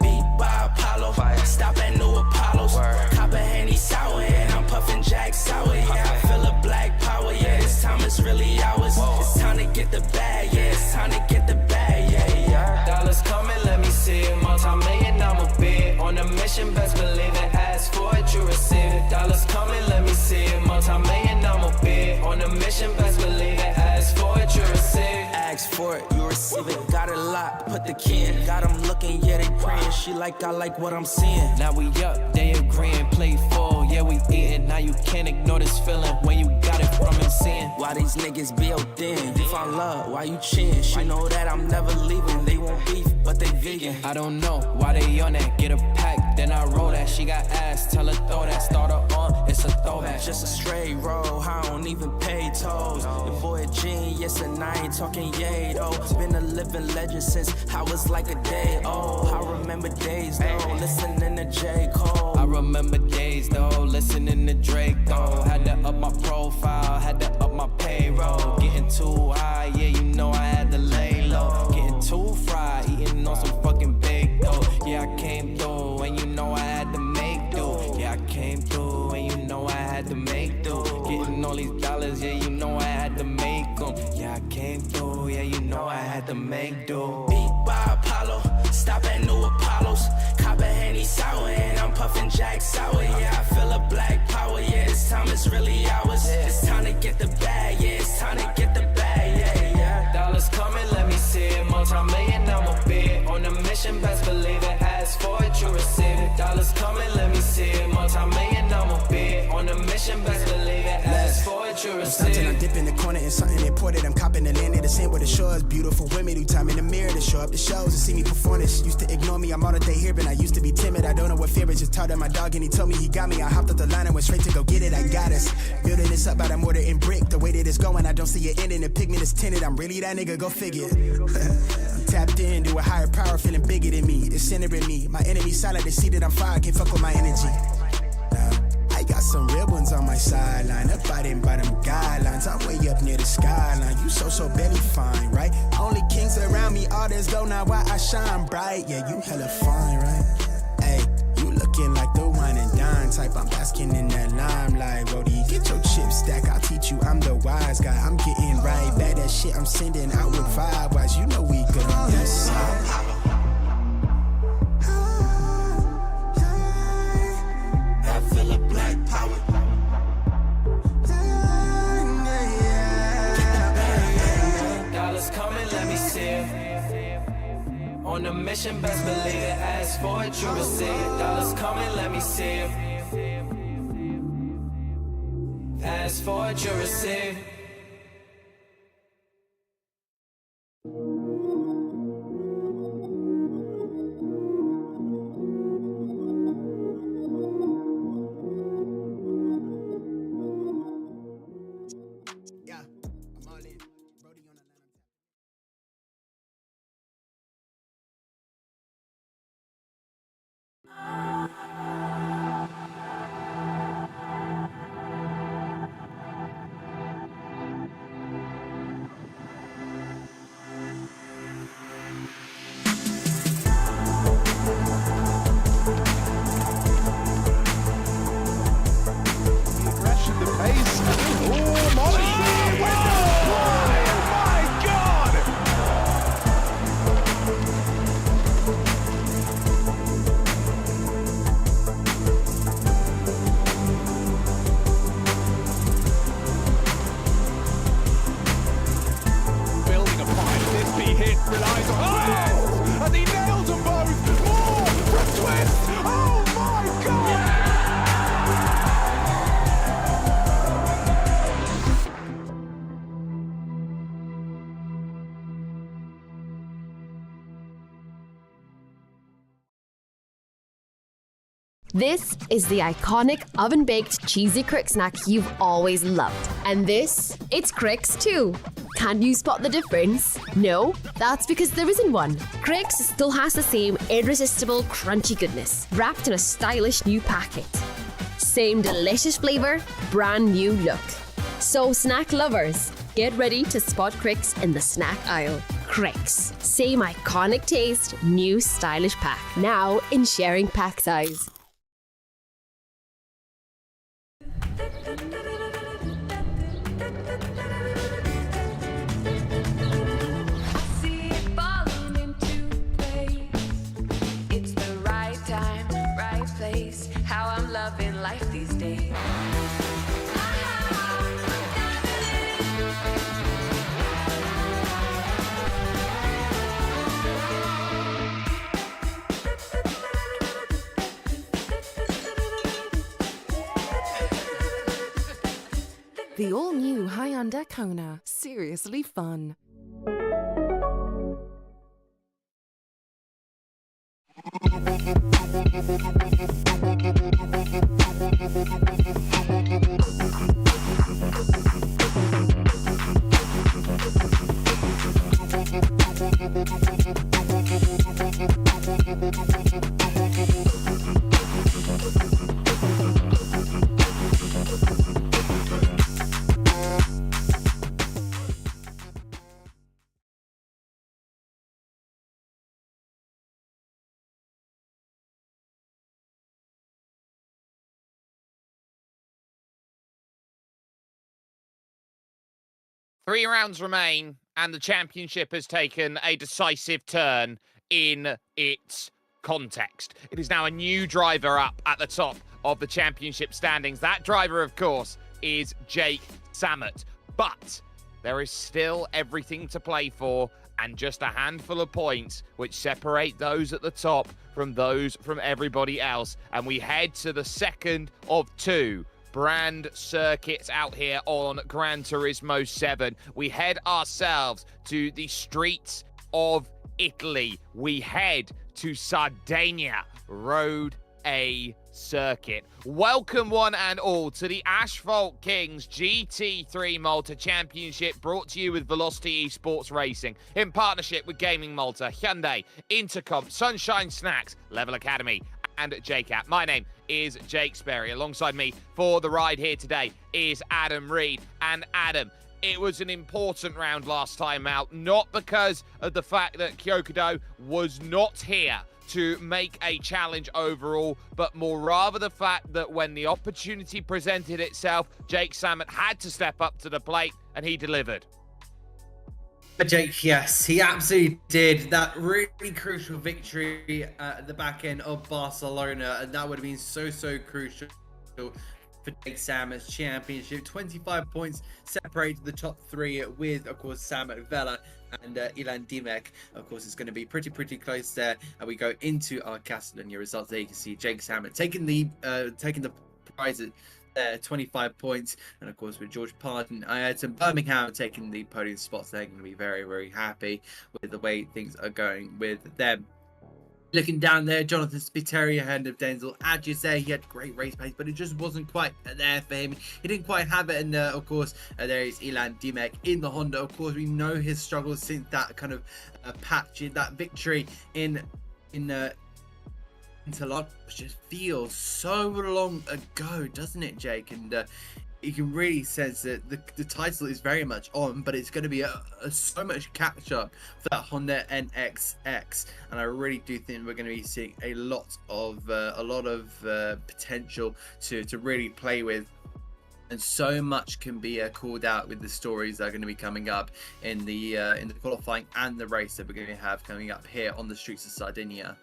Beat by Apollo, stop at New Apollos. Cop a Henny sour, and I'm puffing Jack Sour. Yeah, I feel a black power. Yeah, this time it's really ours. It's time to get the bag. Yeah, it's time to get the bag. Yeah, yeah. Dollars coming, let me see it. Multi-million, I'm a bid. On a mission, best believe it. Ask for it, you receive it. Dollars coming, let me see it. Multi-million, I'm a bid. On a mission, best believe it. Ask for it, you receive it. Ask for it, you receive it. Got it locked, put the key in. Got them looking, yeah, they praying. She like, I like what I'm seeing. Now we up, they agreeing. Play full, yeah, we eating. Now you can't ignore this feeling when you got it from insane. Why these niggas be out then? You found love, why you cheating? She know that I'm never leaving. They want beef, but they vegan. I don't know why they on that. Get a pack, then I roll that. She got ass, tell her throw that. Start her on, it's a throwback. Just a straight roll, I don't even pay tolls. Your boy a genius and I ain't talking yay though. Been a living legend since I was like a day old. I remember days though, listening to J. Cole. I remember days though, listening to Drake though. Had to up my profile, had to up my payroll. Getting too high, yeah, you know I had to lay low. Getting too fried, eating on some fucking baked dough. Yeah, I came through, and you know I had to make do. Yeah, I came through, and you know I had to make do. Getting all these dollars, yeah, you know I had to make them. Yeah, I came through, yeah, you know I had to make do. Beat by Apollo, stop at New Apollos. Cop a Henny sour, and I'm puffing Jack Sour. Yeah, I feel a black power. Yeah, this time it's really ours. It's time to get the bag. Yeah, it's time to get the bag. Yeah, yeah. Dollars coming, let me see it. Multi-million, I'm a bid. On a mission, best believe it. Ask for it, you receive it. Dollars coming, let me see it. Multi-million, I'm a bid. On a mission, best believe it. Ask for it, you receive Something I it. dip in the corner and something imported. I'm copping the land of the sand where the shores. Beautiful women who time in the mirror to show up the shows and see me perform this. Used to ignore me, I'm all that they hear, but I used to be timid. I don't know what fear is, just taught at my dog and he told me he got me. I hopped up the line and went straight to go get it. I got us. Building this up out of mortar and brick. The way that it's going, I don't see it ending. The pigment is tinted. I'm really that nigga, go figure. I'm tapped into a higher power, feeling bigger than me. It's centering me. My enemy silent, they see that I'm fire, can't fuck with my energy. I got some real ones on my sideline, abiding by them guidelines. I'm way up near the skyline. You so barely fine, right? Only kings around me, others go now why I shine bright. Yeah, you hella fine, right? Hey, you looking like the wine and dine type. I'm basking in that limelight. Brody, get your chip stack. I'll teach you. I'm the wise guy. I'm getting right back that shit I'm sending out with vibe wise. You know we good on this side. On a mission, best believe it. Ask for it, you receive it. Dollars coming, let me see it. Ask for it, you receive. This is the iconic oven-baked cheesy crick snack you've always loved. And this, it's Cricks too. Can you spot the difference? No? That's because there isn't one. Cricks still has the same irresistible crunchy goodness, wrapped in a stylish new packet. Same delicious flavour, brand new look. So snack lovers, get ready to spot Cricks in the snack aisle. Cricks. Same iconic taste, new stylish pack. Now in sharing pack size. See it falling into place. It's the right time, right place. How I'm loving life these days. The all-new Hyundai Kona. Seriously fun. Three rounds remain, and the championship has taken a decisive turn in its context. It is now a new driver up at the top of the championship standings. That driver, of course, is Jake Samet. But there is still everything to play for, and just a handful of points which separate those at the top from those from everybody else. And we head to the second of two brand circuits out here on Gran Turismo 7. We head ourselves to the streets of Italy. We head to Sardegna Road A circuit. Welcome one and all to the Asphalt Kings GT3 Malta Championship, brought to you with Velocity Esports Racing in partnership with GamingMalta, Hyundai, Intercomp, Sunshine Snacks, Level Academy, and JACAP. My name is Jake Sperry. Alongside me for the ride here today is Adam Reed. And Adam, it was an important round last time out, not because of the fact that Kyokudo was not here to make a challenge overall, but more rather the fact that when the opportunity presented itself, Jake Samet had to step up to the plate, and he delivered. Jake, yes, he absolutely did. That really crucial victory at the back end of Barcelona, and that would have been so crucial for Jake Samet's championship. 25 points separated the top three, with, of course, Samet, Vela, and Ilan Dimek. Of course, it's going to be pretty close there. And we go into our Catalonia results. There you can see Jake Samet taking the prize at 25 points, and of course with George Pardon, I had some Birmingham taking the podium spots. They're going to be very happy with the way things are going with them. Looking down there, Jonathan Spiteri ahead of Denzel Adjus there. He had great race pace, but it just wasn't quite there for him. He didn't quite have it. And of course, there is Ilan Dimek in the Honda. Of course, we know his struggles since that kind of patch, that victory in Interlock just feels so long ago, doesn't it, Jake? And you can really sense that the title is very much on, but it's going to be so much catch up for that Honda NXX, and I really do think we're going to be seeing a lot of potential to really play with. And so much can be called out with the stories that are going to be coming up in the qualifying and the race that we're going to have coming up here on the streets of Sardinia.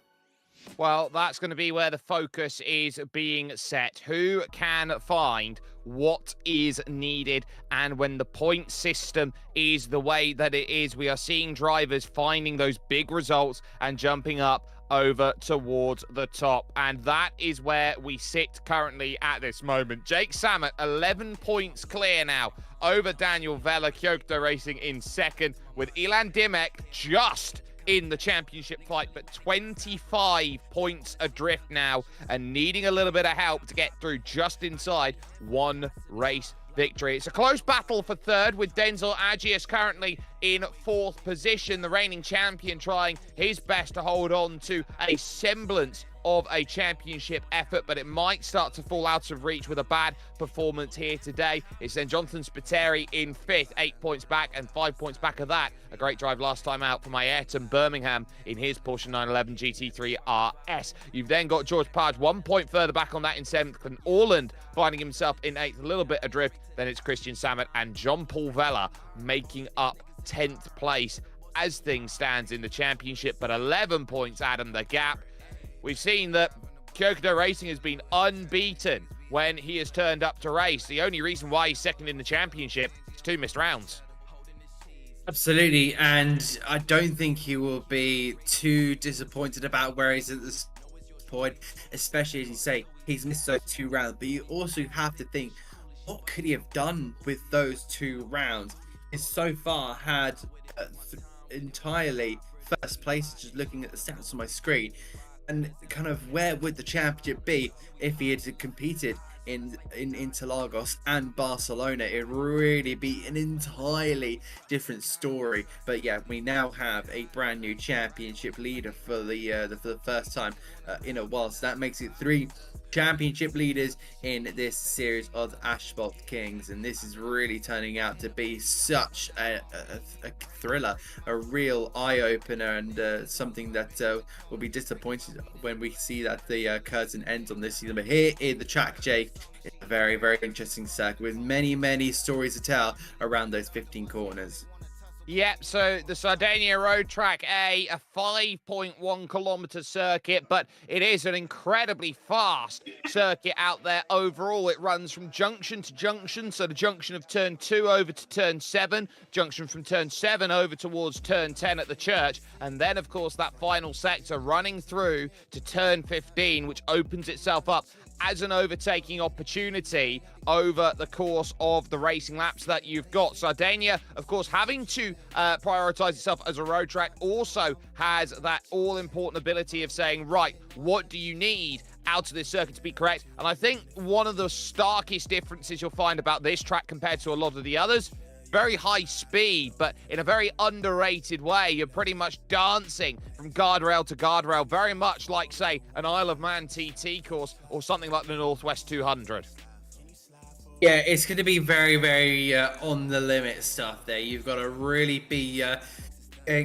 Well, that's going to be where the focus is being set. Who can find what is needed? And when the point system is the way that it is, we are seeing drivers finding those big results and jumping up over towards the top. And that is where we sit currently at this moment. Jake Samet, 11 points clear now over Daniel Vella, Kyokudo Racing in second, with Ilan Dimek just in the championship fight, but 25 points adrift now and needing a little bit of help to get through just inside one race victory. It's a close battle for third, with Denzel Adjus currently in fourth position, the reigning champion trying his best to hold on to a semblance of a championship effort, but it might start to fall out of reach with a bad performance here today. It's then Jonathan Spiteri in 5th, 8 points back and 5 points back of that. A great drive last time out for my Ayrton Birmingham in his Porsche 911 GT3 RS. You've then got George Page 1 point further back on that in 7th, and Orland finding himself in 8th, a little bit adrift. Then it's Christian Samet and John-Paul Vella making up 10th place as things stands in the championship, but 11 points, Adam, the gap. We've seen that Kyokudo Racing has been unbeaten when he has turned up to race. The only reason why he's second in the championship is 2 missed rounds. Absolutely, and I don't think he will be too disappointed about where he's at this point, especially as you say, he's missed those 2 rounds, but you also have to think, what could he have done with those 2 rounds? He's so far had entirely first place, just looking at the stats on my screen, and kind of where would the championship be if he had competed in Interlagos and Barcelona? It'd really be an entirely different story. But yeah, we now have a brand new championship leader for the first time in a while, so that makes it 3 championship leaders in this series of Asphalt Kings, and this is really turning out to be such a thriller, a real eye-opener, and something that will be disappointed when we see that the curtain ends on this season. But here in the track, Jake, it's a very, very interesting circuit with many stories to tell around those 15 corners. Yep, so the Sardegna Road Track A 5.1 kilometer circuit, but it is an incredibly fast circuit out there overall. It runs from junction to junction, so the junction of turn 2 over to turn 7, junction from turn 7 over towards turn 10 at the church, and then, of course, that final sector running through to turn 15, which opens itself up as an overtaking opportunity over the course of the racing laps that you've got. Sardegna, of course, having to prioritize itself as a road track, also has that all-important ability of saying, right, what do you need out of this circuit to be correct? And I think one of the starkest differences you'll find about this track compared to a lot of the others, very high speed, but in a very underrated way. You're pretty much dancing from guardrail to guardrail, very much like, say, an Isle of Man TT course or something like the Northwest 200. Yeah, it's going to be very on the limit stuff there. You've got to really be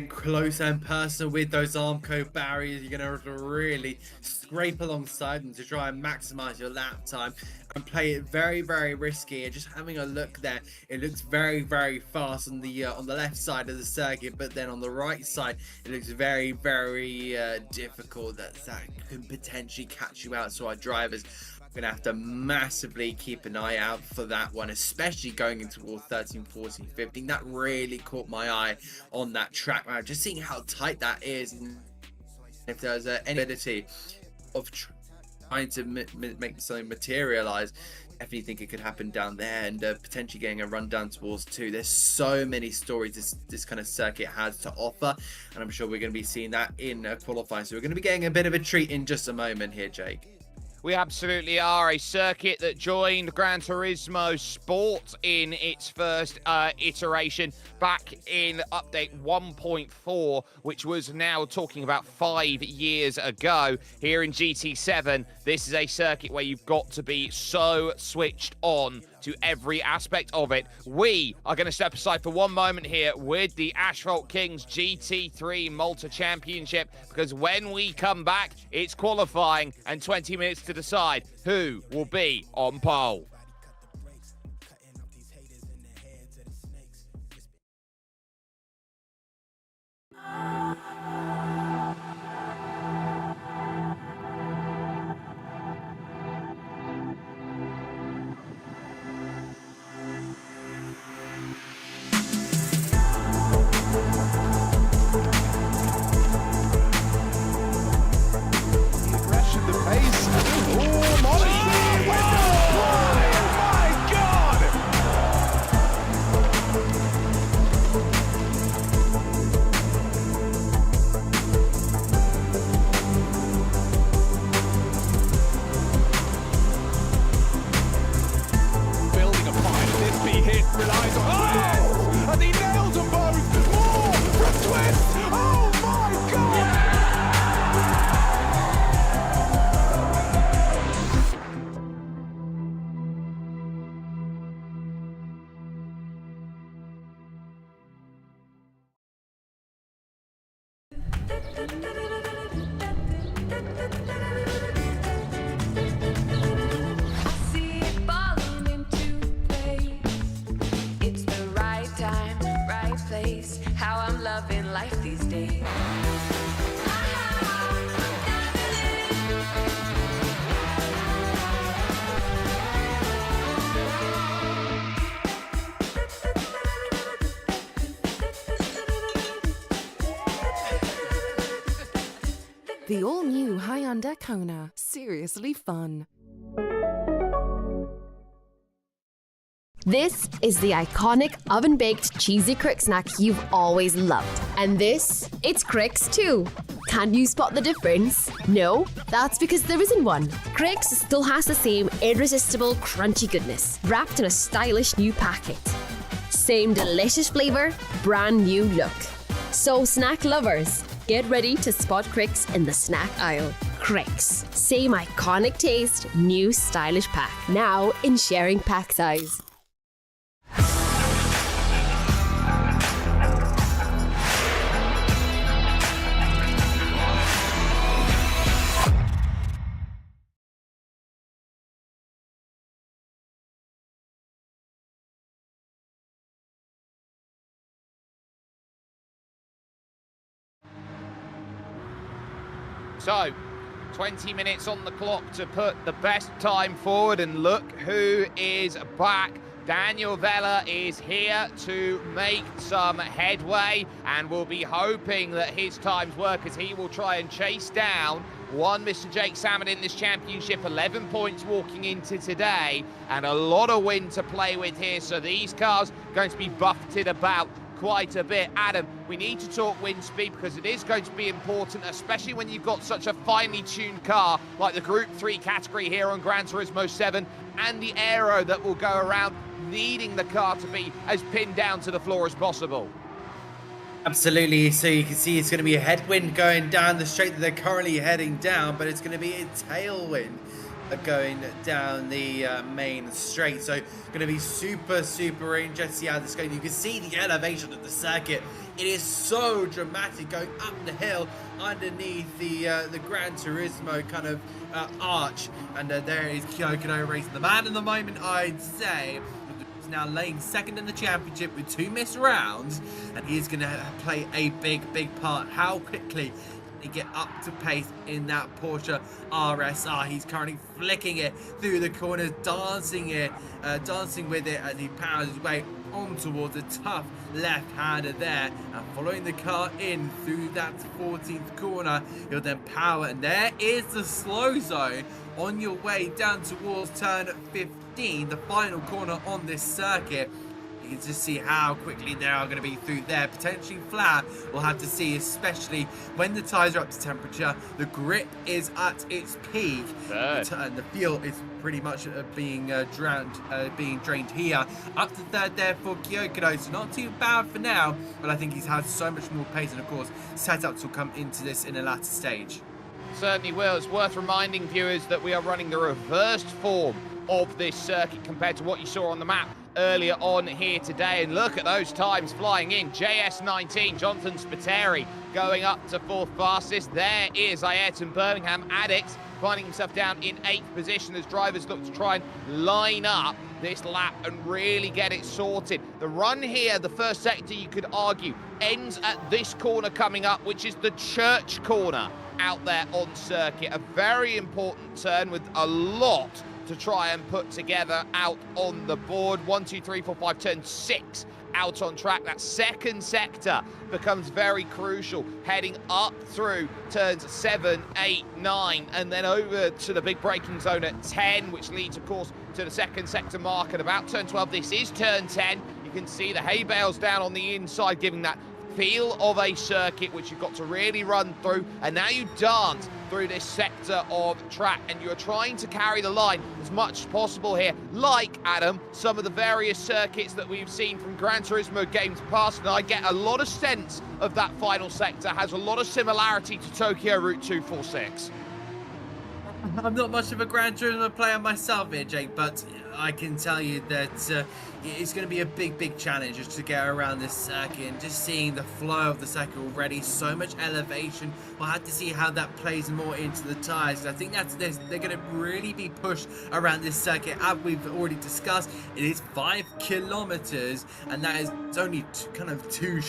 close and personal with those Armco barriers. You're going to have to really scrape alongside them to try and maximize your lap time and play it very risky. And just having a look there, it looks very fast on the left side of the circuit, but then on the right side it looks very difficult. That can potentially catch you out. So our drivers are gonna have to massively keep an eye out for that one, especially going into towards 13, 14, 15. That really caught my eye on that track, man. Just seeing how tight that is, and if there's any ability of trying to make something materialize, definitely think it could happen down there, and potentially getting a run down towards 2. There's so many stories this kind of circuit has to offer, and I'm sure we're going to be seeing that in qualifying. So we're going to be getting a bit of a treat in just a moment here, Jake. We absolutely are. A circuit that joined Gran Turismo Sport in its first iteration back in update 1.4, which was now talking about 5 years ago. Here in GT7, this is a circuit where you've got to be so switched on to every aspect of it. We are going to step aside for one moment here with the Asphalt Kings GT3 Malta Championship, because when we come back, it's qualifying and 20 minutes to decide who will be on pole. The pace. Oh, Molly! life these days. The all-new Hyundai Kona. Seriously fun. This is the iconic oven-baked cheesy crick snack you've always loved. And this, it's Cricks too. Can you spot the difference? No? That's because there isn't one. Cricks still has the same irresistible crunchy goodness, wrapped in a stylish new packet. Same delicious flavour, brand new look. So snack lovers, get ready to spot Cricks in the snack aisle. Cricks, same iconic taste, new stylish pack. Now in sharing pack size. So, 20 minutes on the clock to put the best time forward, and look who is back. Daniel Vella is here to make some headway, and we'll be hoping that his times work as he will try and chase down one Mr. Jake Salmon in this championship. 11 points walking into today, and a lot of wind to play with here, so these cars going to be buffeted about quite a bit. Adam, we need to talk wind speed because it is going to be important, especially when you've got such a finely tuned car like the Group 3 category here on Gran Turismo 7, and the aero that will go around, needing the car to be as pinned down to the floor as possible. Absolutely. So you can see it's going to be a headwind going down the straight that they're currently heading down, but it's going to be a tailwind going down the main straight. So going to be super interesting to see how this goes. You can see the elevation of the circuit. It is so dramatic going up the hill underneath the Gran Turismo kind of arch, and there is Kyoko racing the man in the moment, I'd say. He's now laying second in the championship with 2 missed rounds, and he's going to play a big part. How quickly he get up to pace in that Porsche RSR. He's currently flicking it through the corners, dancing with it as he powers his way on towards a tough left-hander there, and following the car in through that 14th corner, he'll then power, and there is the slow zone on your way down towards turn 15, the final corner on this circuit. You can just see how quickly they are going to be through there. Potentially flat, we'll have to see, especially when the tyres are up to temperature. The grip is at its peak, and the fuel is pretty much being drained here. Up to third there for Kyoko, so not too bad for now, but I think he's had so much more pace, and of course, setups will come into this in a latter stage. Certainly will. It's worth reminding viewers that we are running the reversed form of this circuit compared to what you saw on the map earlier on here today, and look at those times flying in. JS19, Jonathan Spiteri going up to 4th fastest. There is Ayrton Birmingham Addicts finding himself down in 8th position as drivers look to try and line up this lap and really get it sorted. The run here, the first sector, you could argue, ends at this corner coming up, which is the church corner out there on circuit. A very important turn with a lot to try and put together out on the board. 1, 2, 3, 4, 5, turn 6 out on track. That second sector becomes very crucial, heading up through turns 7, 8, 9, and then over to the big braking zone at 10, which leads, of course, to the second sector mark at about turn 12. This is turn 10. You can see the hay bales down on the inside, giving that feel of a circuit which you've got to really run through, and now you dance through this sector of track, and you're trying to carry the line as much as possible here, like, Adam, some of the various circuits that we've seen from Gran Turismo games past, and I get a lot of sense of that final sector has a lot of similarity to Tokyo Route 246. I'm not much of a Gran Turismo player myself here, Jake, but I can tell you that it's going to be a big challenge just to get around this circuit, and just seeing the flow of the circuit already, so much elevation. We'll have to see how that plays more into the tyres. I think they're going to really be pushed around this circuit. As we've already discussed, it is 5 kilometers, and that is only kind of two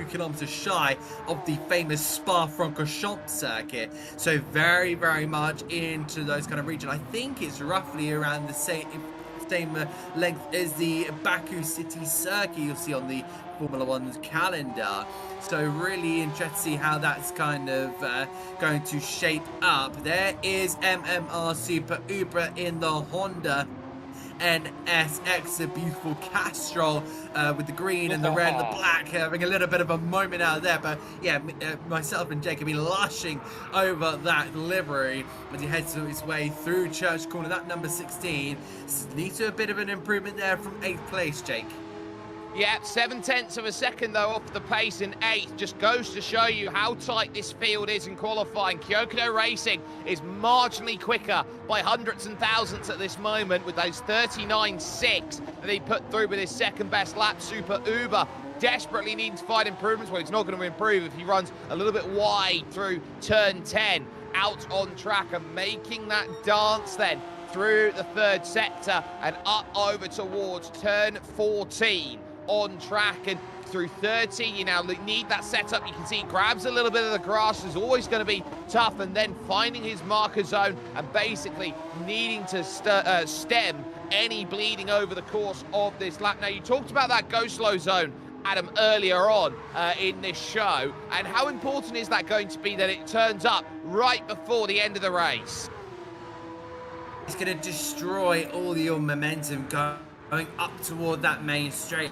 kilometers shy of the famous Spa-Francorchamps circuit. So very much into those kind of region. I think it's roughly around the same length as the Baku City circuit you'll see on the Formula One's calendar. So really interested to see how that's kind of going to shape up. There is MMR Super Uber in the Honda NSX, a beautiful Castrol with the green and the red and the black, having a little bit of a moment out there. But yeah, myself and Jake have been lushing over that livery as he heads his way through Church Corner. That number 16 needs a bit of an improvement there from 8th place, Jake. Yeah, 0.7 of a second, though, off the pace in 8th. Just goes to show you how tight this field is in qualifying. Kyokudo Racing is marginally quicker by hundredths and thousandths at this moment with those 39.6 that he put through with his second best lap. Super Uber desperately needs to find improvements. Well, he's not going to improve if he runs a little bit wide through turn 10, out on track and making that dance then through the 3rd sector and up over towards turn 14. On track, and through 30 you now need that setup. You can see he grabs a little bit of the grass, is always going to be tough, and then finding his marker zone and basically needing to stem any bleeding over the course of this lap. Now, you talked about that go slow zone, Adam, earlier on in this show, and how important is that going to be that it turns up right before the end of the race? It's going to destroy all your momentum going up toward that main straight,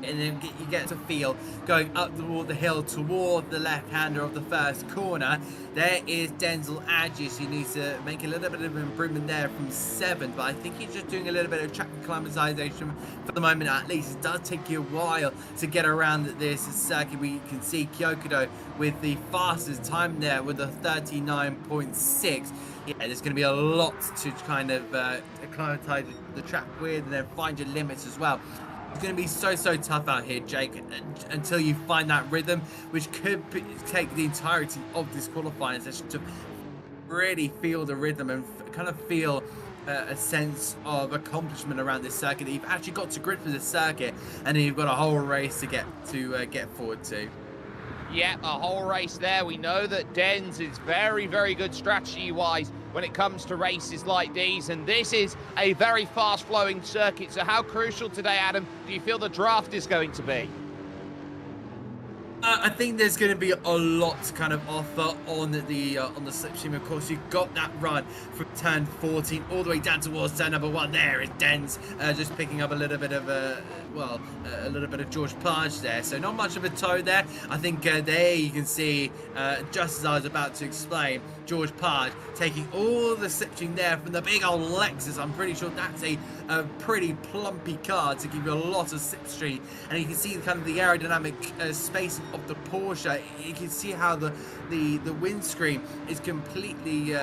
and then you get to feel going up toward the hill toward the left-hander of the first corner. There is Denzel Agis, who needs to make a little bit of an improvement there from 7th, but I think he's just doing a little bit of track acclimatization for the moment at least. It does take you a while to get around this circuit. We can see Kyokudo with the fastest time there with a 39.6. Yeah, there's going to be a lot to kind of acclimatize the track with, and then find your limits as well. It's going to be so tough out here, Jake, until you find that rhythm, which could take the entirety of this qualifying session to really feel the rhythm and kind of feel a sense of accomplishment around this circuit. You've actually got to grips with the circuit, and then you've got a whole race to get forward to. Yeah, a whole race there. We know that Dens is very good strategy-wise when it comes to races like these, and this is a very fast-flowing circuit. So how crucial today, Adam, do you feel the draft is going to be? I think there's going to be a lot to kind of offer on the slipstream. Of course, you've got that run from turn 14 all the way down towards turn number 1. There is Dens just picking up a little bit of a little bit of George Page there. So not much of a toe there. I think there you can see, just as I was about to explain, George Page taking all the slipstream there from the big old Lexus. I'm pretty sure that's a pretty plumpy car to give you a lot of slipstream. And you can see kind of the aerodynamic spacing of the Porsche. You can see how the windscreen is completely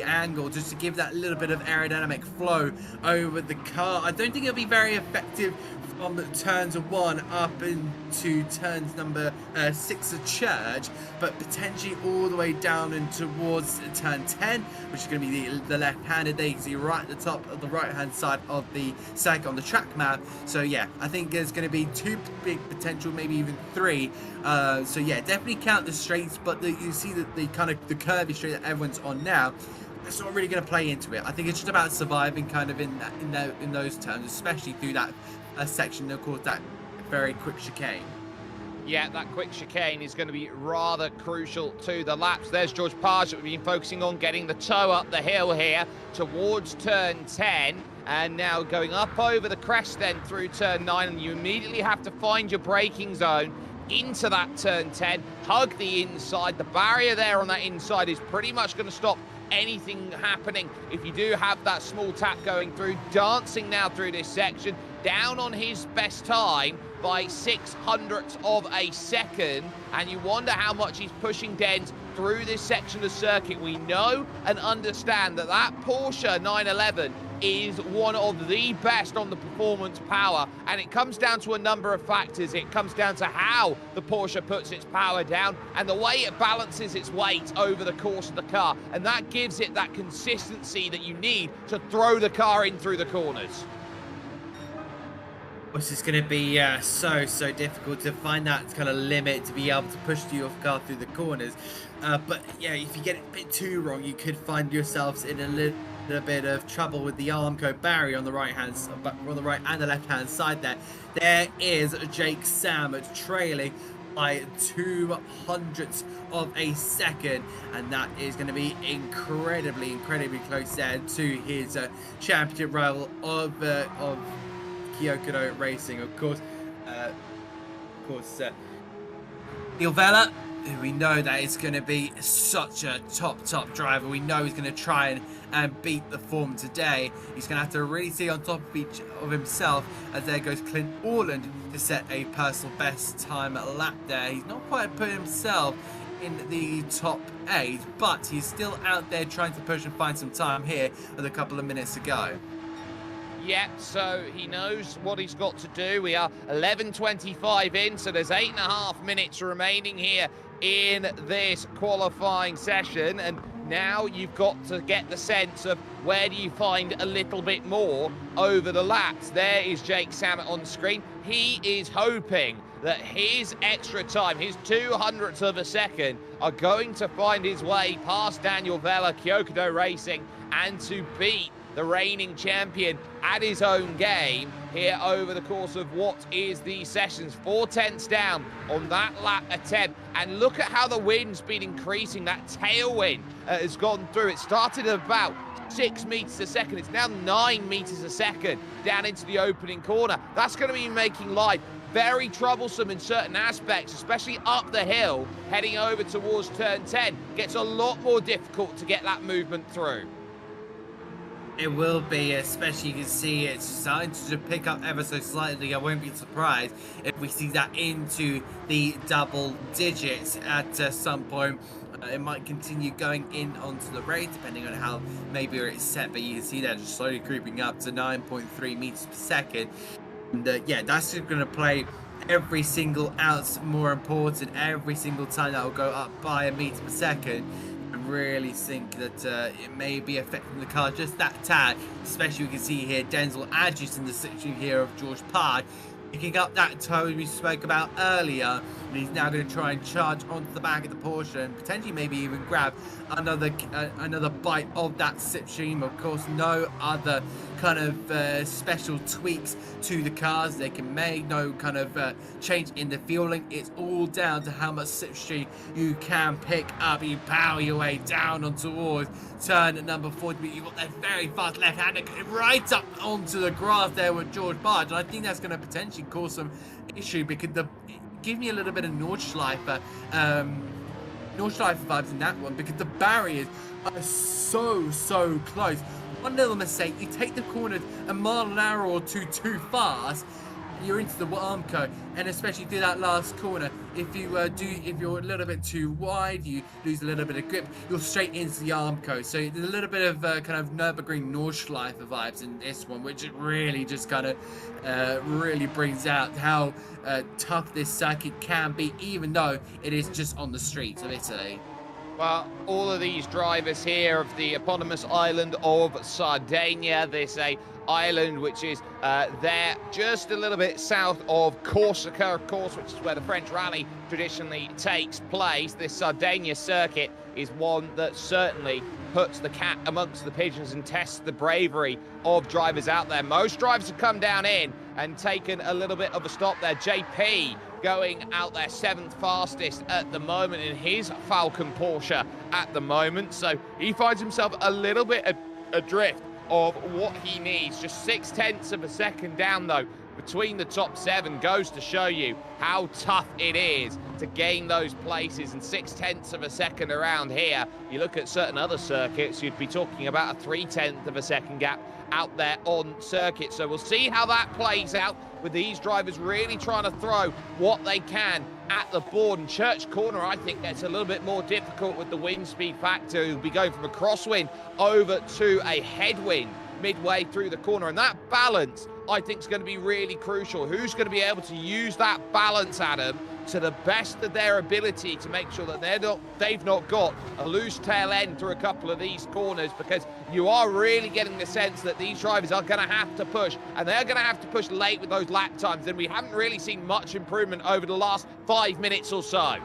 angled just to give that little bit of aerodynamic flow over the car. I don't think it'll be very effective from turns 1 up into turns number 6 of Church, but potentially all the way down and towards turn 10, which is going to be the left-handed. There you can see right at the top of the right-hand side of the circuit on the track map. So yeah, I think there's going to be 2 big potential, maybe even 3. So yeah, definitely count the straights, but you see that the kind of the curvy straight that everyone's on now, that's not really going to play into it. I think it's just about surviving kind of in those terms, especially through that section, of course, that very quick chicane. Yeah, that quick chicane is going to be rather crucial to the laps. There's George Page that we've been focusing on, getting the toe up the hill here towards turn 10, and now going up over the crest then through turn 9, and you immediately have to find your braking zone into that turn 10, hug the inside. The barrier there on that inside is pretty much going to stop anything happening if you do have that small tap going through. Dancing now through this section, down on his best time by 0.06 of a second, and you wonder how much he's pushing Dens through this section of circuit. We know and understand that Porsche 911 is one of the best on the performance power, and it comes down to a number of factors. It comes down to how the Porsche puts its power down and the way it balances its weight over the course of the car, and that gives it that consistency that you need to throw the car in through the corners. Which is going to be so difficult to find that kind of limit to be able to push your car through the corners. But yeah, if you get it a bit too wrong, you could find yourselves in a little bit of trouble with the Armco barrier on the right and the left hand side there. There is Jake Sam trailing by 200ths of a second, and that is going to be incredibly close there to his championship rival of Kyokudo Racing, of course. Neil Vella, who we know that is going to be such a top driver. We know he's going to try and beat the form today. He's going to have to really stay on top of himself, as there goes Clint Orland to set a personal best time lap there. He's not quite put himself in the top 8, but he's still out there trying to push and find some time here with a couple of minutes to go. Yeah, so he knows what he's got to do. We are 11:25 in, so there's 8.5 minutes remaining here in this qualifying session, and now you've got to get the sense of where do you find a little bit more over the laps. There is Jake Samet on screen. He is hoping that his extra time, his 200ths of a second, are going to find his way past Daniel Vella, Kyokudo Racing, and to beat the reigning champion at his own game here over the course of what is the sessions. 4 tenths down on that lap attempt, and look at how the wind's been increasing. That tailwind has gone through. It started at about 6 meters a second. It's now 9 meters a second down into the opening corner. That's going to be making life very troublesome in certain aspects, especially up the hill, heading over towards turn 10. Gets a lot more difficult to get that movement through. It will be, especially you can see it's starting to pick up ever so slightly. I won't be surprised if we see that into the double digits at some point. It might continue going in onto the race, depending on how maybe it's set, but you can see that just slowly creeping up to 9.3 meters per second. And yeah, that's just going to play every single ounce more important every single time that will go up by a meter per second. Really think that it may be affecting the car just that tad, especially we can see here Denzel Adjus in the section here of George Pard picking up that toe we spoke about earlier, and he's now going to try and charge onto the back of the Porsche and potentially maybe even grab another bite of that slipstream. Of course, no other kind of special tweaks to the cars they can make, no kind of change in the fueling. It's all down to how much slipstream you can pick up. You power your way down on towards turn number 40. You've got that very fast left-hander right up onto the grass there with George Barge, and I think that's going to potentially cause some issue, because give me a little bit of Nordschleifer vibes in that one, because the barriers are so close. One little mistake, you take the corners a mile an hour or two too fast, you're into the Armco, and especially through that last corner, if you're a little bit too wide, you lose a little bit of grip, you're straight into the Armco. So there's a little bit of kind of Nürburgring Nordschleife vibes in this one, which it really just kind of really brings out how tough this circuit can be, even though it is just on the streets of Italy. Well, all of these drivers here of the eponymous island of Sardegna, this island which is there just a little bit south of Corsica, of course, which is where the French rally traditionally takes place. This Sardegna circuit is one that certainly puts the cat amongst the pigeons and tests the bravery of drivers out there. Most drivers have come down in and taken a little bit of a stop there. JP going out there 7th fastest at the moment in his Falcon Porsche at the moment, so he finds himself a little bit adrift of what he needs. Just 0.6 of a second down though between the top 7 goes to show you how tough it is to gain those places, and 0.6 of a second around here. You look at certain other circuits, you'd be talking about a 0.3 of a second gap out there on circuit. So we'll see how that plays out with these drivers really trying to throw what they can at the board. And Church Corner, I think, gets a little bit more difficult with the wind speed factor. He'll be going from a crosswind over to a headwind midway through the corner. And that balance, I think, is going to be really crucial. Who's going to be able to use that balance, Adam, to the best of their ability to make sure that they've not got a loose tail end through a couple of these corners, because you are really getting the sense that these drivers are going to have to push, and they're going to have to push late with those lap times, and we haven't really seen much improvement over the last 5 minutes or so.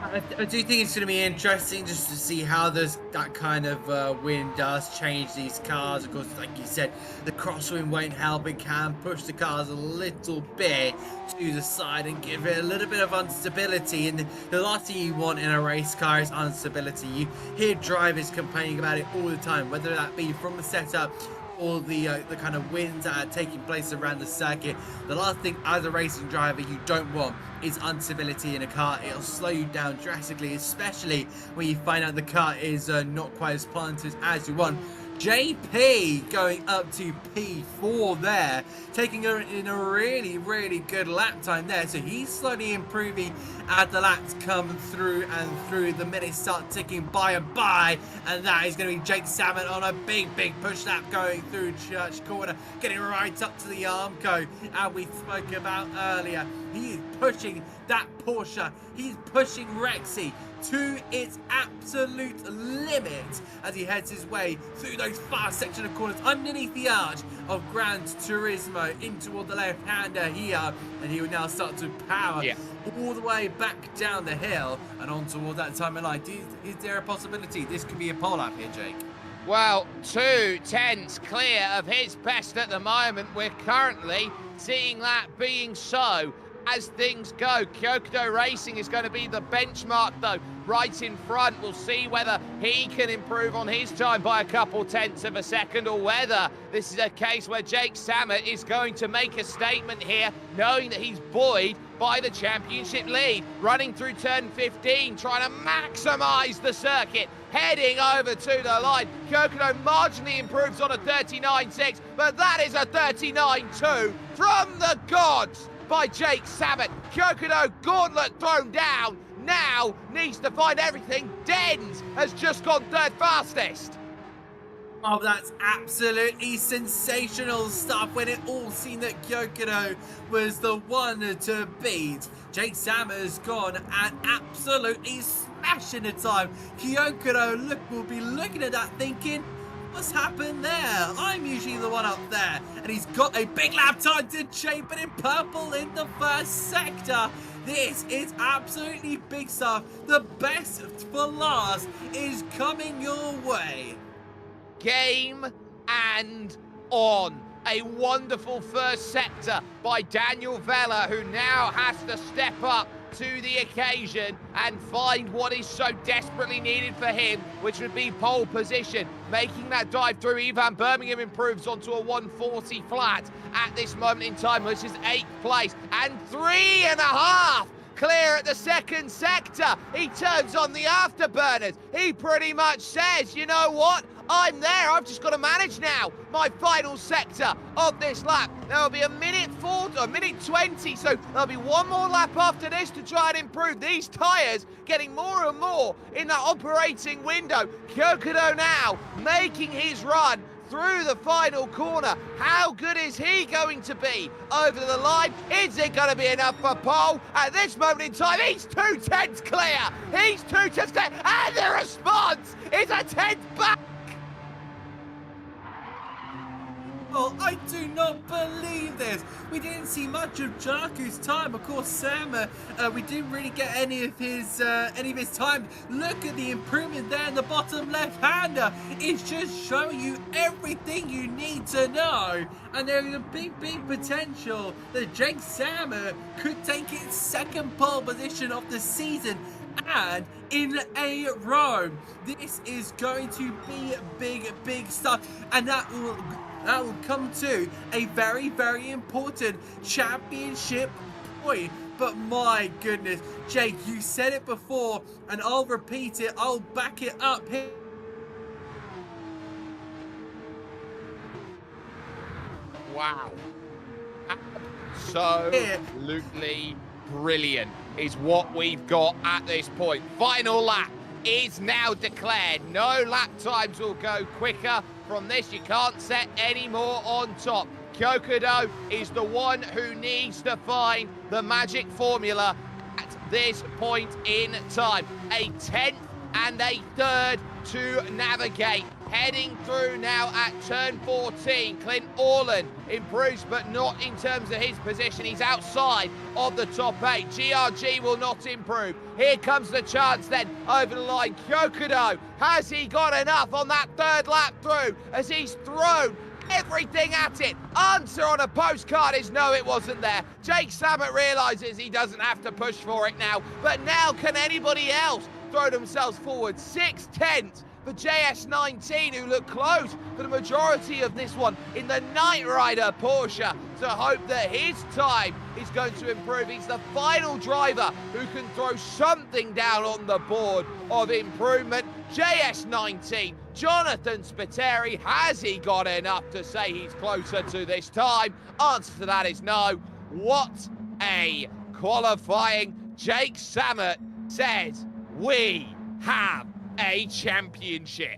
I do think it's going to be interesting just to see how that kind of wind does change these cars. Of course, like you said, the crosswind won't help. It can push the cars a little bit to the side and give it a little bit of instability. And the last thing you want in a race car is instability. You hear drivers complaining about it all the time, whether that be from the setup or the kind of winds that are taking place around the circuit. The last thing as a racing driver you don't want is instability in a car. It'll slow you down drastically, especially when you find out the car is not quite as planted as you want. JP going up to P4 there, taking in a really, really good lap time there. So he's slowly improving as the laps come through and through. The minutes start ticking by and by, and that is going to be Jake Salmon on a big, big push lap going through Church Corner, getting right up to the Armco, and we spoke about earlier. He is pushing that Porsche. He's pushing Rexy to its absolute limit as he heads his way through those fast section of corners underneath the arch of Gran Turismo in toward the left-hander here, and he will now start to power all the way back down the hill and on toward that timing line. Is there a possibility this could be a pole lap here, Jake? Well, 2 tenths clear of his best at the moment. We're currently seeing that being so as things go. Kyokudo Racing is going to be the benchmark, though, right in front. We'll see whether he can improve on his time by a couple tenths of a second, or whether this is a case where Jake Samet is going to make a statement here, knowing that he's buoyed by the championship lead. Running through turn 15, trying to maximise the circuit, heading over to the line. Kyokudo marginally improves on a 39.6, but that is a 39.2 from the gods by Jake Samet. Kyokudo gauntlet thrown down, now needs to find everything. Dens has just gone third fastest. Oh, that's absolutely sensational stuff when it all seemed that Kyokudo was the one to beat. Jake Samet has gone and absolutely smashing the time. Kyokudo will be looking at that thinking, what's happened there? I'm usually the one up there. And he's got a big lap time to shape it in purple in the first sector. This is absolutely big stuff. The best for last is coming your way. Game and on. A wonderful first sector by Daniel Vella, who now has to step up to the occasion and find what is so desperately needed for him, which would be pole position. Making that dive through, Ivan Birmingham improves onto a 140 flat at this moment in time, which is 8th place, and 3.5 clear at the second sector. He turns on the afterburners. He pretty much says, you know what? I'm there. I've just got to manage now my final sector of this lap. There'll be a minute 20, so there'll be one more lap after this to try and improve these tyres, getting more and more in that operating window. Kyokudo now making his run through the final corner. How good is he going to be over the line? Is it going to be enough for pole? At this moment in time, he's 2 tenths clear. He's 2 tenths clear, and the response is a 10th back. Oh, I do not believe this. We didn't see much of Jaku's time. Of course, Sam, we didn't really get any of his time. Look at the improvement there in the bottom left-hander. It's just showing you everything you need to know. And there is a big, big potential that Jake Sammer could take its second pole position of the season, and in a row. This is going to be big, big stuff, and that will come to a very, very important championship point. But my goodness, Jake, you said it before, and I'll repeat it. I'll back it up here. Wow. Absolutely brilliant is what we've got at this point. Final lap is now declared. No lap times will go quicker from this. You can't set any more on top. Kyokudo is the one who needs to find the magic formula at this point in time. A 10th and a 3rd to navigate. Heading through now at turn 14. Clint Orland improves, but not in terms of his position. He's outside of the top 8. GRG will not improve. Here comes the chance then over the line. Kyokudo, has he got enough on that 3rd lap through as he's thrown everything at it? Answer on a postcard is no, it wasn't there. Jake Samet realizes he doesn't have to push for it now, but now can anybody else throw themselves forward? 6/10 for JS19, who look close for the majority of this one in the Knight Rider Porsche, to hope that his time is going to improve. He's the final driver who can throw something down on the board of improvement. JS19, Jonathan Spiteri, has he got enough to say he's closer to this time? Answer to that is no. What a qualifying. Jake Samet says, we have a championship.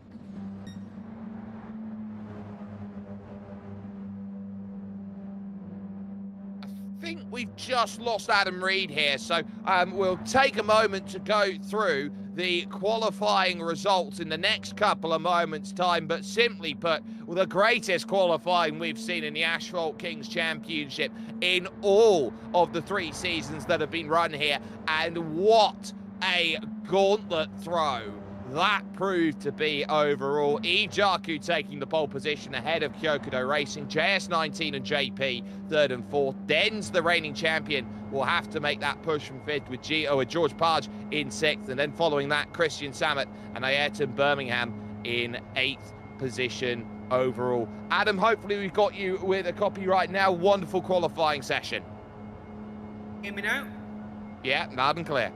I think we've just lost Adam Reed here, so we'll take a moment to go through the qualifying results in the next couple of moments' time, but simply put, the greatest qualifying we've seen in the Asphalt Kings Championship in all of the 3 seasons that have been run here, and what a gauntlet throw that proved to be overall. Eve Jaku taking the pole position ahead of Kyokudo Racing. JS19 and JP 3rd and 4th. Denz, the reigning champion, will have to make that push from 5th with George Page in 6th. And then following that, Christian Samet and Ayrton Birmingham in 8th position overall. Adam, hopefully we've got you with a copy right now. Wonderful qualifying session. Hear me now? Yeah, loud and clear.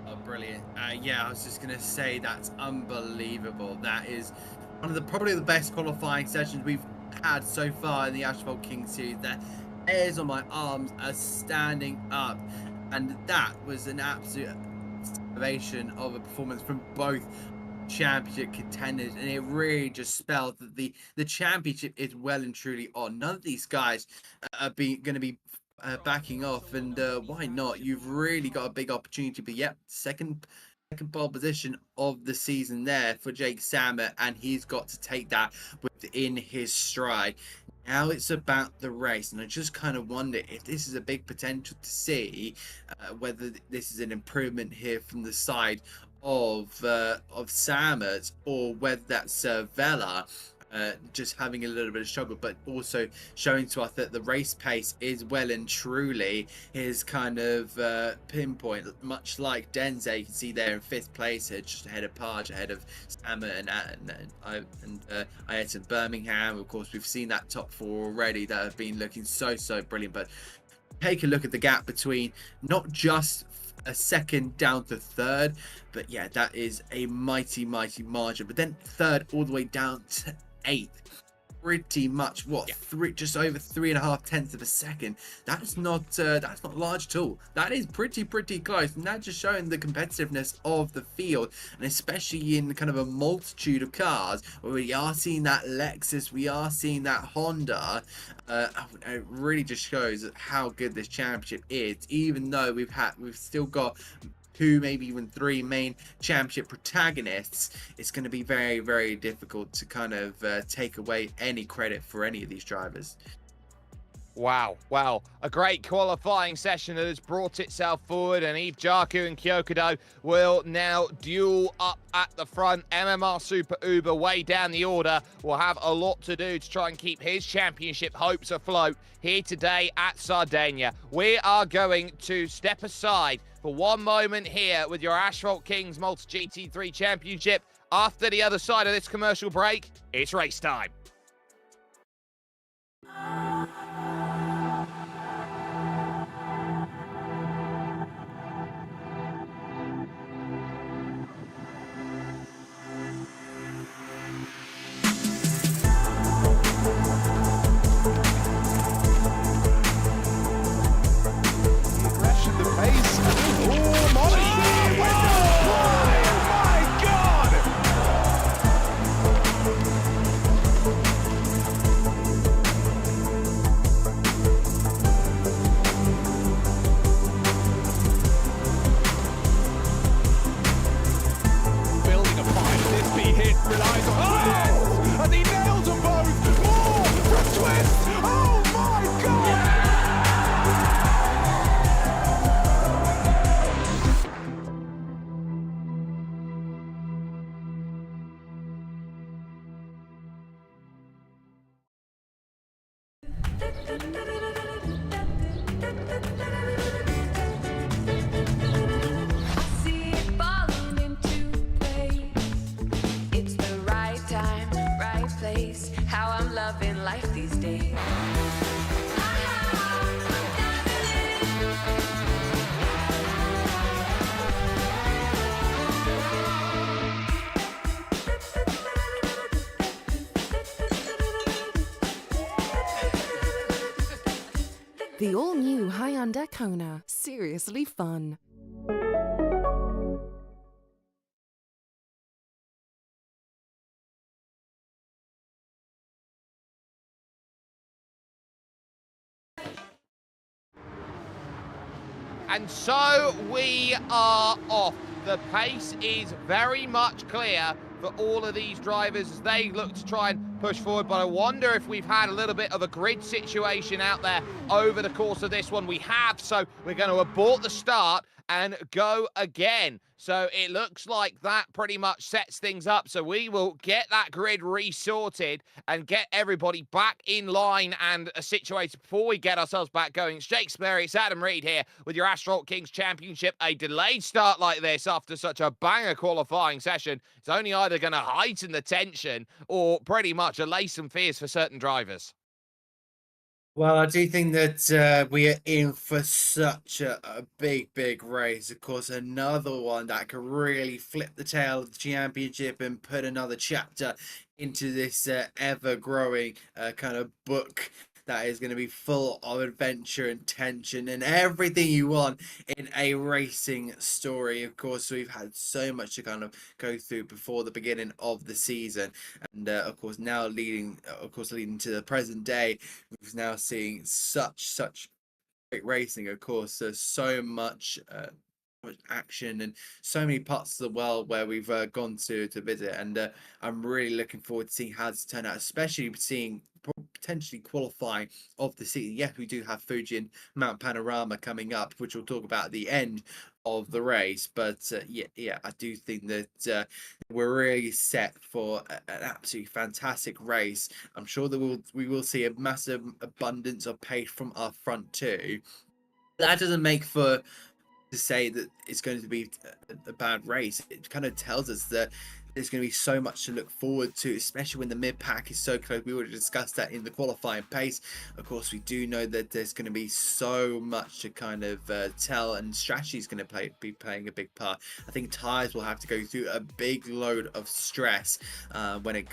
Oh, brilliant. Yeah, I was just going to say that's unbelievable. That is one of probably the best qualifying sessions we've had so far in the Asphalt King series. The hairs on my arms are standing up. And that was an absolute salvation of a performance from both championship contenders, and it really just spelled that the championship is well and truly on. None of these guys are going to be backing off, and why not? You've really got a big opportunity. But yep, second pole position of the season there for Jake Samet, and he's got to take that within his stride. Now it's about the race, and I just kind of wonder if this is a big potential to see whether this is an improvement here from the side of Samet, or whether that's Vela just having a little bit of struggle, but also showing to us that the race pace is well and truly his kind of pinpoint, much like Denze. You can see there in 5th place here, just ahead of Page, ahead of Samet and Ayrton Birmingham. Of course, we've seen that top 4 already that have been looking so brilliant, but take a look at the gap between not just a 2nd down to 3rd, but yeah, that is a mighty margin. But then 3rd all the way down to 8th, pretty much just over 3.5 tenths of a second. That's not large at all. That is pretty close, and that's just showing the competitiveness of the field, and especially in kind of a multitude of cars where we are seeing that Lexus, we are seeing that Honda. It really just shows how good this championship is, even though we've still got 2, maybe even 3 main championship protagonists. It's going to be very difficult to kind of take away any credit for any of these drivers. Wow, a great qualifying session that has brought itself forward, and Eve Jaku and Kyokudo will now duel up at the front. MMR Super Uber way down the order will have a lot to do to try and keep his championship hopes afloat here today at Sardegna. We are going to step aside for one moment here with your Asphalt Kings Malta GT3 Championship. After the other side of this commercial break, it's race time. place. How I'm loving life these days. The all-new Hyundai Kona. Seriously fun. And so we are off. The pace is very much clear for all of these drivers as they look to try and push forward. But I wonder if we've had a little bit of a grid situation out there over the course of this one. We have, so we're going to abort the start and go again. So it looks like that pretty much sets things up. So we will get that grid resorted and get everybody back in line and situated before we get ourselves back going. It's Jake Sperry, it's Adam Reed here with your Asphalt Kings Championship. A delayed start like this after such a banger qualifying session is only either going to heighten the tension or pretty much allay some fears for certain drivers. Well, I do think that we are in for such a big race. Of course, another one that could really flip the tail of the championship and put another chapter into this ever-growing kind of book that is going to be full of adventure and tension and everything you want in a racing story. Of course, we've had so much to kind of go through before the beginning of the season, and of course now leading to the present day, we're now seeing such great racing. Of course, there's so much action and so many parts of the world where we've gone to visit, and I'm really looking forward to seeing how this turn out, especially seeing potentially qualifying of the season. Yes, we do have Fuji and Mount Panorama coming up, which we'll talk about at the end of the race, but yeah, I do think that we're really set for an absolutely fantastic race. I'm sure that we will see a massive abundance of pace from our front two. That doesn't make for to say that it's going to be a bad race. It kind of tells us that there's going to be so much to look forward to, especially when the mid pack is so close. We already discussed that in the qualifying pace. Of course, we do know that there's going to be so much to kind of tell, and strategy is going to be playing a big part. I think tires will have to go through a big load of stress when it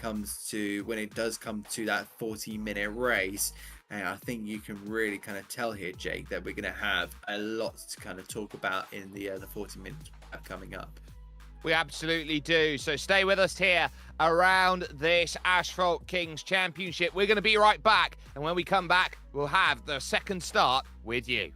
does come to that 40-minute race. And I think you can really kind of tell here, Jake, that we're going to have a lot to kind of talk about in the 40 minutes coming up. We absolutely do. So stay with us here around this Asphalt Kings Championship. We're going to be right back. And when we come back, we'll have the second start with you.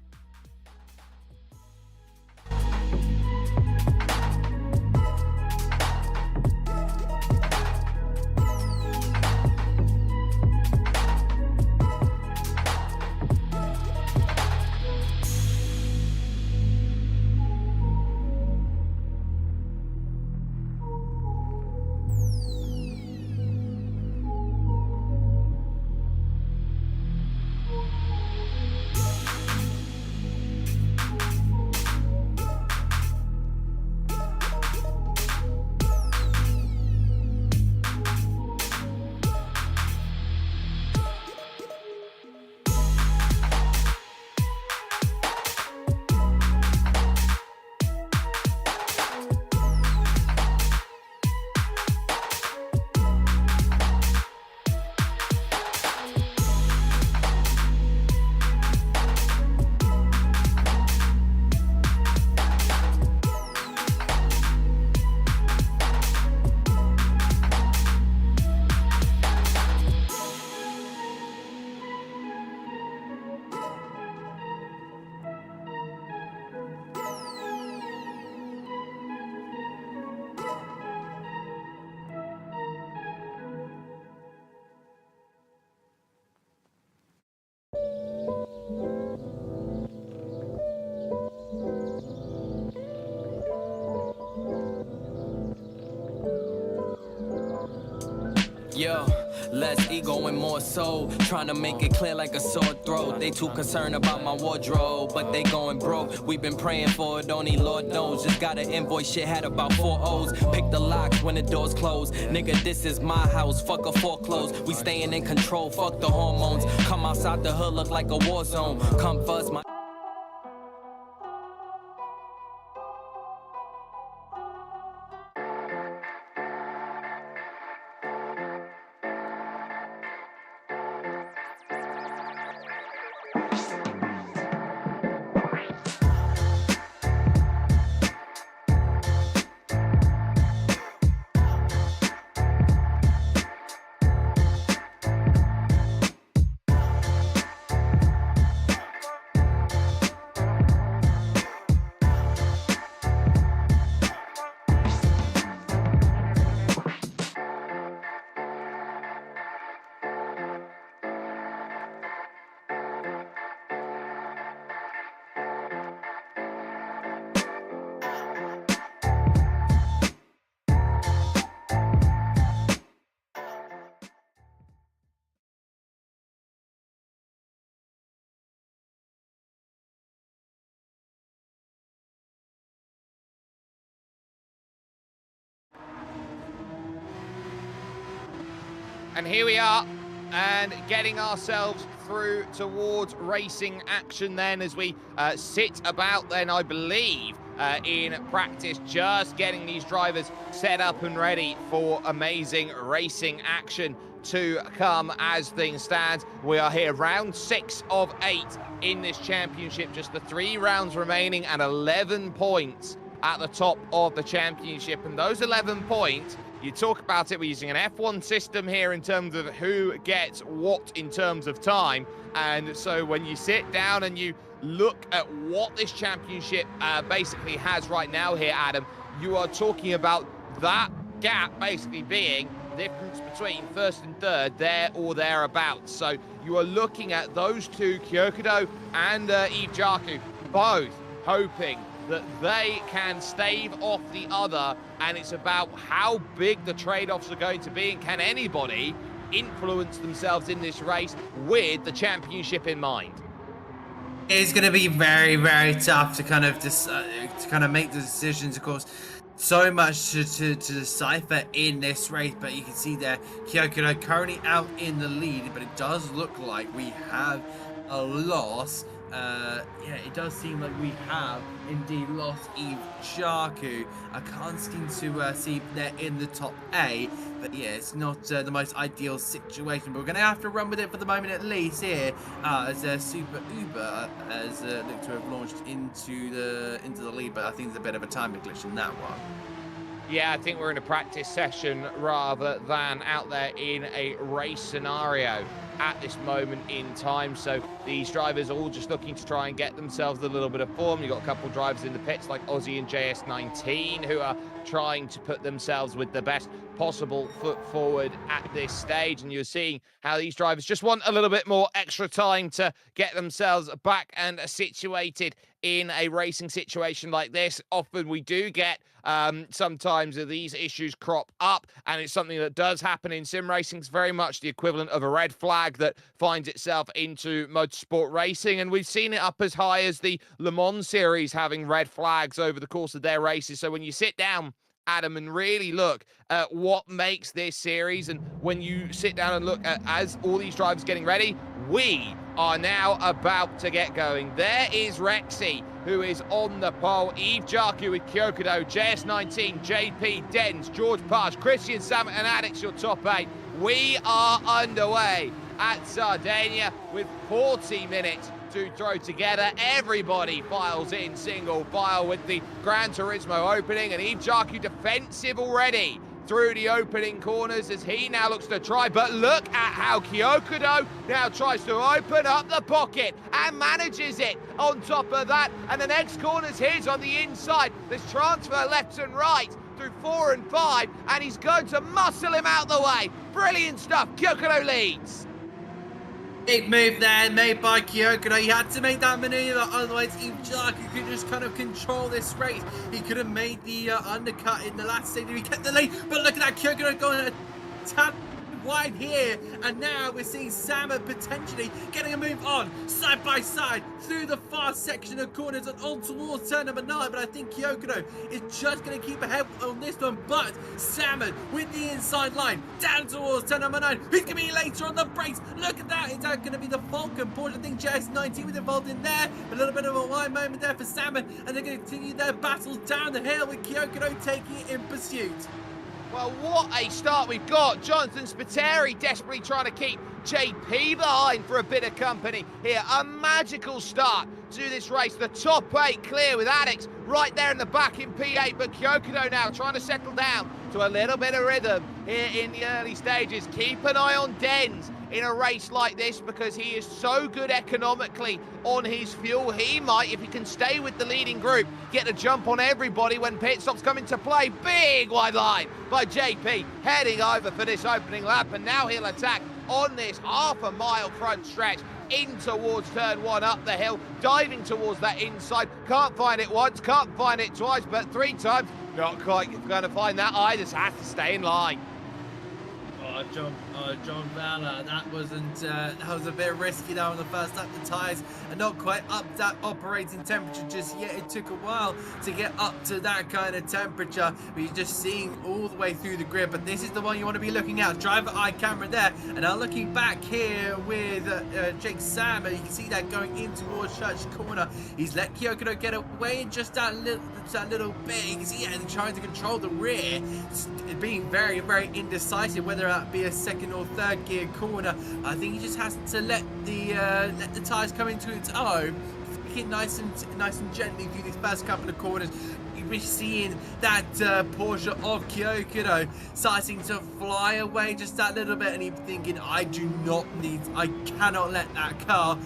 Yo, Less ego and more soul. Trying to make it clear like a sore throat. They too concerned about my wardrobe, but they going broke. We've been praying for it, only Lord knows. Just got an invoice, shit had about 4 O's. Pick the locks when the doors close. Nigga, this is my house, fuck a foreclose. We staying in control, fuck the hormones. Come outside the hood, look like a war zone. Come first, my... And here we are, and getting ourselves through towards racing action then, as we sit about then, I believe, in practice, just getting these drivers set up and ready for amazing racing action to come as things stand. We are here, round 6 of 8 in this championship, just the 3 rounds remaining and 11 points at the top of the championship. And those 11 points, you talk about it, we're using an F1 system here in terms of who gets what in terms of time. And so when you sit down and you look at what this championship basically has right now here, Adam, you are talking about that gap basically being the difference between first and third, there or thereabouts. So you are looking at those two, Kyokudo and Yves JACAP, both hoping that they can stave off the other, and it's about how big the trade-offs are going to be, and can anybody influence themselves in this race with the championship in mind? It's going to be very, very tough to kind of make the decisions, of course. So much to decipher in this race, but you can see there, Kyokudo currently out in the lead, but it does look like we have a loss. Yeah, it does seem like we have indeed lost Yves JACAP. I can't seem to see they're in the top 8, but yeah, it's not the most ideal situation. But we're going to have to run with it for the moment at least here, as Super Uber has looked to have launched into the lead, but I think there's a bit of a timing glitch in that one. Yeah, I think we're in a practice session rather than out there in a race scenario at this moment in time. So these drivers are all just looking to try and get themselves a little bit of form. You've got a couple of drivers in the pits like Aussie and JS19 who are trying to put themselves with the best possible foot forward at this stage. And you're seeing how these drivers just want a little bit more extra time to get themselves back and situated in a racing situation like this. Often we do get sometimes these issues crop up, and it's something that does happen in sim racing. It's very much the equivalent of a red flag that finds itself into motorsport racing, and we've seen it up as high as the Le Mans series having red flags over the course of their races. So when you sit down, Adam, and really look at what makes this series, and when you sit down and look at as all these drivers getting ready, we are now about to get going. There is Rexy, who is on the pole. Yves JACAP with Kyokudo, JS19, JP, Dens, George Page, Christian Samet and Addix, your top 8. We are underway at Sardegna with 40 minutes to throw together. Everybody files in single file with the Gran Turismo opening, and Yves JACAP defensive already through the opening corners as he now looks to try, but look at how Kyokudo now tries to open up the pocket and manages it on top of that, and the next corner's his on the inside. There's transfer left and right through 4 and 5, and he's going to muscle him out the way. Brilliant stuff. Kyokudo leads. Big move there made by Kyokudo. He had to make that maneuver, otherwise Yves JACAP could just kind of control this race. He could have made the undercut in the last stage if he kept the lead, but look at that, Kyokudo going a tad wide here, and now we're seeing Salmon potentially getting a move on, side by side, through the far section of corners and on towards turn number 9, but I think Kyokudo is just going to keep ahead on this one, but Salmon with the inside line, down towards turn number 9, who's going to be later on the brakes? Look at that, it's going to be the Falcon Porsche. I think JS19 was involved in there, a little bit of a wide moment there for Salmon, and they're going to continue their battles down the hill with Kyokudo taking it in pursuit. Well, what a start we've got. Jonathan Spiteri desperately trying to keep JP behind for a bit of company here. A magical start to this race. The top 8 clear with Addix right there in the back in P8, but Kyokudo now trying to settle down to a little bit of rhythm here in the early stages. Keep an eye on Dens in a race like this because he is so good economically on his fuel. He might, if he can stay with the leading group, get a jump on everybody when pit stops come into play. Big wide line by JP heading over for this opening lap, and now he'll attack on this half-a-mile front stretch in towards turn 1 up the hill, diving towards that inside. Can't find it once, can't find it twice, but 3 times, not quite going to find that either, so has to stay in line. John Valor, that was a bit risky now on the first lap. The tyres are not quite up that operating temperature just yet. It took a while to get up to that kind of temperature, but you're just seeing all the way through the grid. But this is the one you want to be looking at. Driver eye camera there, and now looking back here with Jake Sam, you can see that going in towards Church Corner. He's let Kyokudo get away in just that little bit. You can see he's trying to control the rear, being very, very indecisive whether that be a second or third gear corner. I think he just has to let the tyres come into its own, hit nice and gently through these first couple of corners. We're seeing that Porsche of Kyokudo starting to fly away just that little bit, and he's thinking, I cannot let that car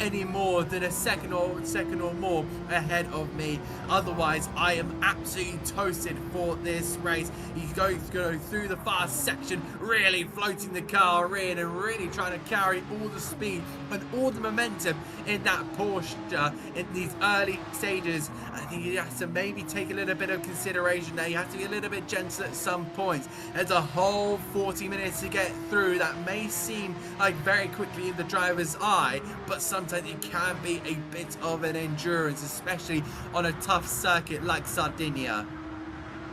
any more than a second or more ahead of me. Otherwise, I am absolutely toasted for this race. He's going to go through the fast section, really floating the car in and really trying to carry all the speed and all the momentum in that Porsche in these early stages. I think he has to maybe take a little bit of consideration there. You have to be a little bit gentle at some points. There's a whole 40 minutes to get through. That may seem like very quickly in the driver's eye, but sometimes it can be a bit of an endurance, especially on a tough circuit like Sardegna.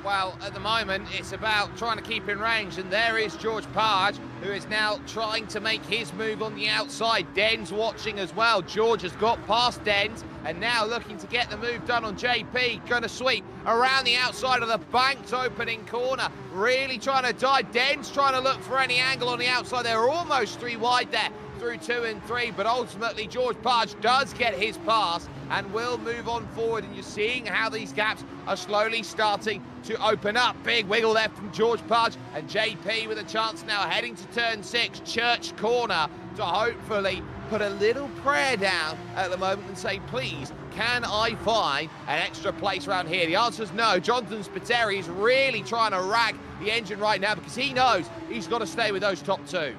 Well, at the moment, it's about trying to keep in range, and there is George Page, who is now trying to make his move on the outside. Den's watching as well. George has got past Dens, and now looking to get the move done on JP. Going to sweep around the outside of the banked opening corner. Really trying to dive. Den's trying to look for any angle on the outside. They're almost 3 wide there through 2 and 3, but ultimately George Page does get his pass and will move on forward, and you're seeing how these gaps are slowly starting to open up. Big wiggle there from George Page, and JP with a chance now heading to turn 6, Church Corner, to hopefully put a little prayer down at the moment and say, please, can I find an extra place around here? The answer is no. Jonathan Spiteri is really trying to rag the engine right now because he knows he's got to stay with those top 2.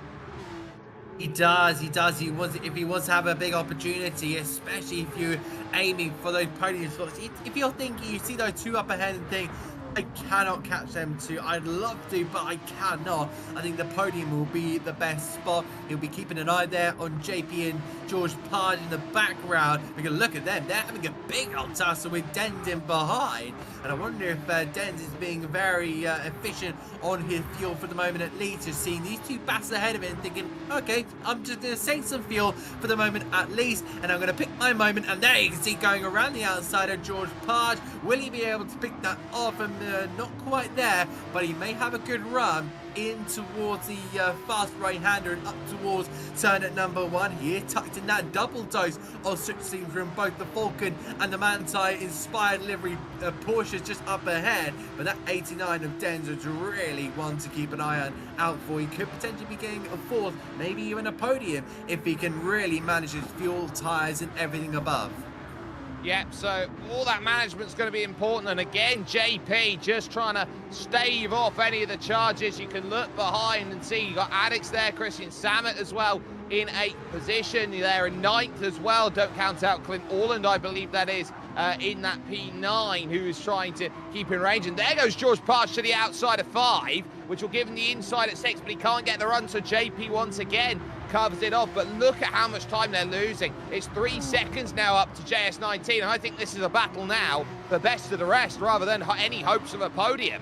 He does. If he wants to have a big opportunity, especially if you're aiming for those podium spots. If you're thinking, you see those 2 up ahead and think, I cannot catch them 2. I'd love to, but I cannot. I think the podium will be the best spot. He'll be keeping an eye there on JP and George Page in the background. We can look at them. They're having a big old tussle with Dens in behind. And I wonder if Dens is being very efficient on his fuel for the moment at least. Just seeing these 2 bats ahead of it and thinking, okay, I'm just going to save some fuel for the moment at least. And I'm going to pick my moment. And there you can see going around the outside of George Page. Will he be able to pick that off? And not quite there, but he may have a good run in towards the fast right-hander and up towards turn at number 1 here, tucked in that double dose of succeed from both the Falcon and the Manti inspired livery Porsches just up ahead. But that 89 of Dens is really one to keep an eye out for. He could potentially be getting a 4th, maybe even a podium, if he can really manage his fuel, tyres and everything above. Yep, so all that management's going to be important. And again, JP just trying to stave off any of the charges. You can look behind and see you got Addix there, Christian Samet as well in 8th position. They're in 9th as well. Don't count out Clint Orland, I believe that is, in that P9 who is trying to keep in range. And there goes George Parch to the outside of 5, which will give him the inside at 6, but he can't get the run, so JP once again covers it off. But look at how much time they're losing. It's 3 seconds now up to JS19, and I think this is a battle now for best of the rest rather than any hopes of a podium.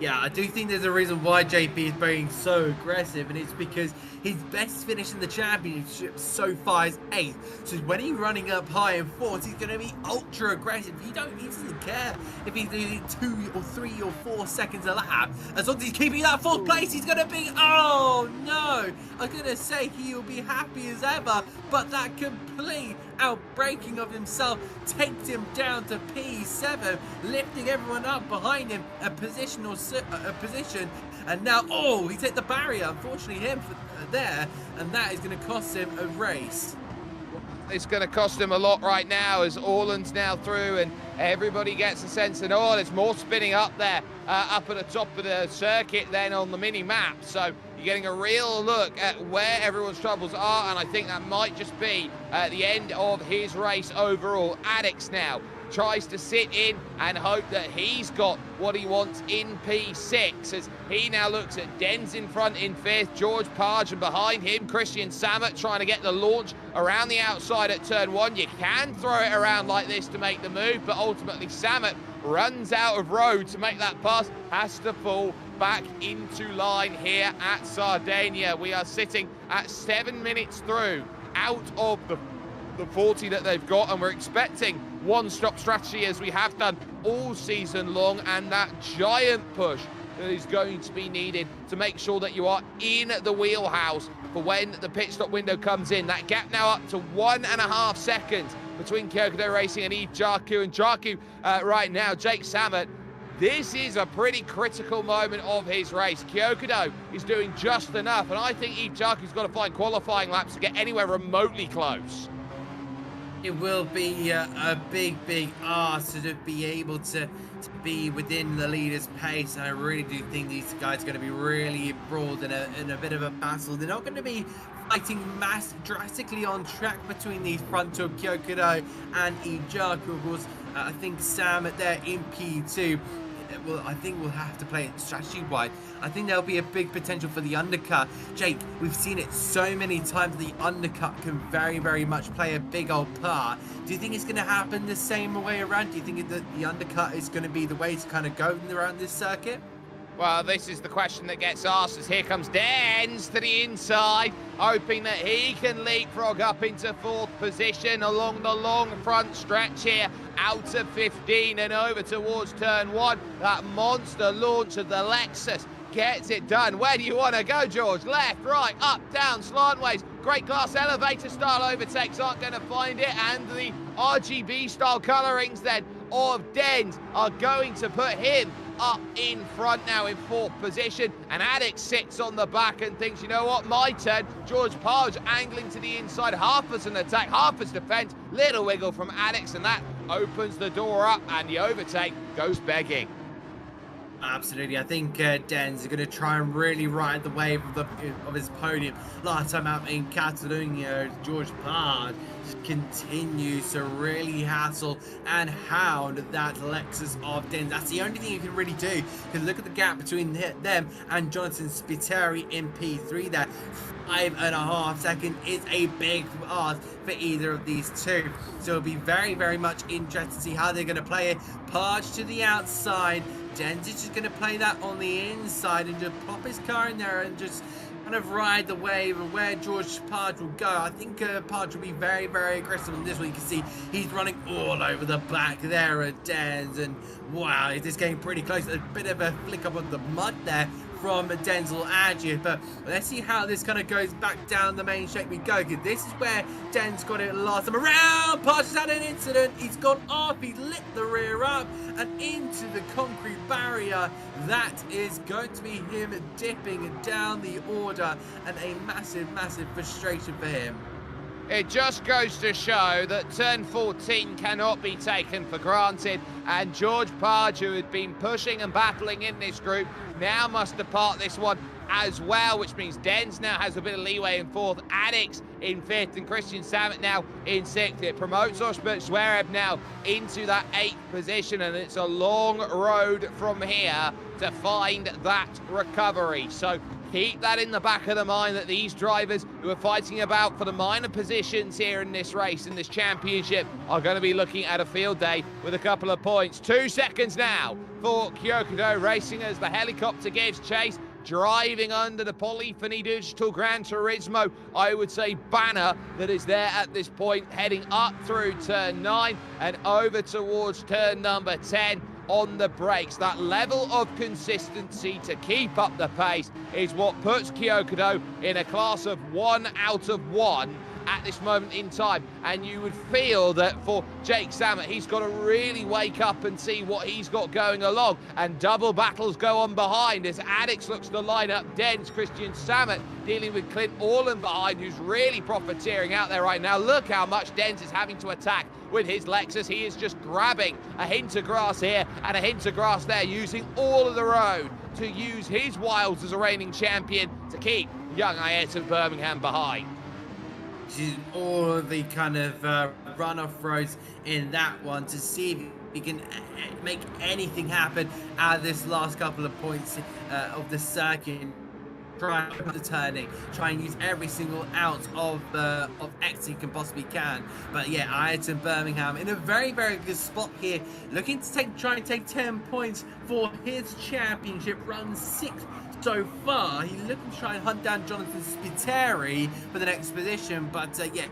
Yeah, I do think there's a reason why JP is being so aggressive, and it's because his best finish in the championship so far is 8th. So when he's running up high in 4th, he's going to be ultra aggressive. He doesn't care if he's losing 2 or 3 or 4 seconds a lap. As long as he's keeping that 4th place, he's going to be, oh no! I'm going to say he'll be happy as ever, but that complete outbreaking of himself takes him down to P7, lifting everyone up behind him a position, and now, oh, he's hit the barrier. Unfortunately, him there, and that is going to cost him a race. It's going to cost him a lot right now as Orland's now through and everybody gets a sense that, oh, there's more spinning up there, up at the top of the circuit then on the mini-map. So you're getting a real look at where everyone's troubles are, and I think that might just be the end of his race overall. Addix now tries to sit in and hope that he's got what he wants in P6 as he now looks at Dens in front in 5th, George Parge, and behind him Christian Samet trying to get the launch around the outside at turn 1. You can throw it around like this to make the move, but ultimately Samet runs out of road to make that pass, has to fall back into line here at Sardegna. We are sitting at 7 minutes through out of the 40 that they've got, and we're expecting one-stop strategy as we have done all season long, and that giant push that is going to be needed to make sure that you are in the wheelhouse for when the pit stop window comes in. That gap now up to 1.5 seconds between Kyokudo Racing and Yves Jarku. And Jarku right now, Jake Samet, this is a pretty critical moment of his race. Kyokudo is doing just enough, and I think Yves Jarku's got to find qualifying laps to get anywhere remotely close. It will be a big ask to be able to be within the leader's pace, and I really do think these guys are going to be really embroiled in a bit of a battle. They're not going to be fighting drastically on track between these front two, Kyokudo and Yves Jarku. Of course, I think Sam there in P2. Well, I think we'll have to play it strategy-wise. I think there'll be a big potential for the undercut. Jake, we've seen it so many times. The undercut can very much play a big old part. Do you think it's going to happen the same way around? Do you think that the undercut is going to be the way to kind of go around this circuit? Well, this is the question that gets asked as here comes Dens to the inside, hoping that he can leapfrog up into 4th position along the long front stretch here, out of 15 and over towards turn 1. That monster launch of the Lexus gets it done. Where do you want to go, George? Left, right, up, down, slantways. Great class elevator style overtakes aren't going to find it, and the RGB style colorings then of Dens are going to put him up in front now in 4th position, and Addix sits on the back and thinks, you know what, my turn. George Parge angling to the inside, half as an attack, half as defense, little wiggle from Addix, and that opens the door up, and the overtake goes begging. Absolutely, I think Dens are going to try and really ride the wave of his podium. Last time out in Catalonia, George Parge continues to really hassle and hound that Lexus of Dens. That's the only thing you can really do, because look at the gap between them and Jonathan Spiteri in P3 there. 5.5 seconds is a big ask for either of these two. So it'll be very much interesting to see how they're going to play it. Parge to the outside. Dens is just going to play that on the inside and just pop his car in there and just kind of ride the wave of where George Parge will go. I think Parge will be very aggressive on this one. You can see he's running all over the back there at Dens, and wow, is this getting pretty close. A bit of a flick up of the mud there from Denzel Adjie, but let's see how this kind of goes back down the main straight we go, because this is where Dens got it last time around. Parge has had an incident, he's gone off, he's lit the rear up and into the concrete barrier. That is going to be him dipping down the order, and a massive frustration for him. It just goes to show that turn 14 cannot be taken for granted, and George Page, who had been pushing and battling in this group, now must depart this one as well, which means Dens now has a bit of leeway in fourth, Addix in fifth, and Christian Samet now in sixth. It promotes Osbert Zverev now into that eighth position, and it's a long road from here to find that recovery. So keep that in the back of the mind, that these drivers who are fighting about for the minor positions here in this race, in this championship, are going to be looking at a field day with a couple of points. 2 seconds now for Kyokudo Racing as the helicopter gives chase, driving under the Polyphony Digital Gran Turismo, I would say, banner that is there at this point, heading up through turn 9 and over towards turn number 10. On the brakes, that level of consistency to keep up the pace is what puts Kyokudo in a class of 1 out of 1 at this moment in time. And you would feel that for Jake Samet, he's got to really wake up and see what he's got going along, and double battles go on behind as Addix looks to line up Dens. Christian Samet dealing with Clint Orland behind, who's really profiteering out there right now. Look how much Dens is having to attack with his Lexus. He is just grabbing a hint of grass here and a hint of grass there, using all of the road to use his wilds as a reigning champion to keep young Ayrton Birmingham behind. Using all of the kind of run-off roads in that one to see if he can make anything happen out of this last couple of points of the circuit. Try the turning, try and use every single ounce of X he can possibly can. But yeah, Ayrton Birmingham in a very, very good spot here, looking to try and take 10 points for his championship run, 6th so far. He's looking to try and hunt down Jonathan Spiteri for the next position, but yeah.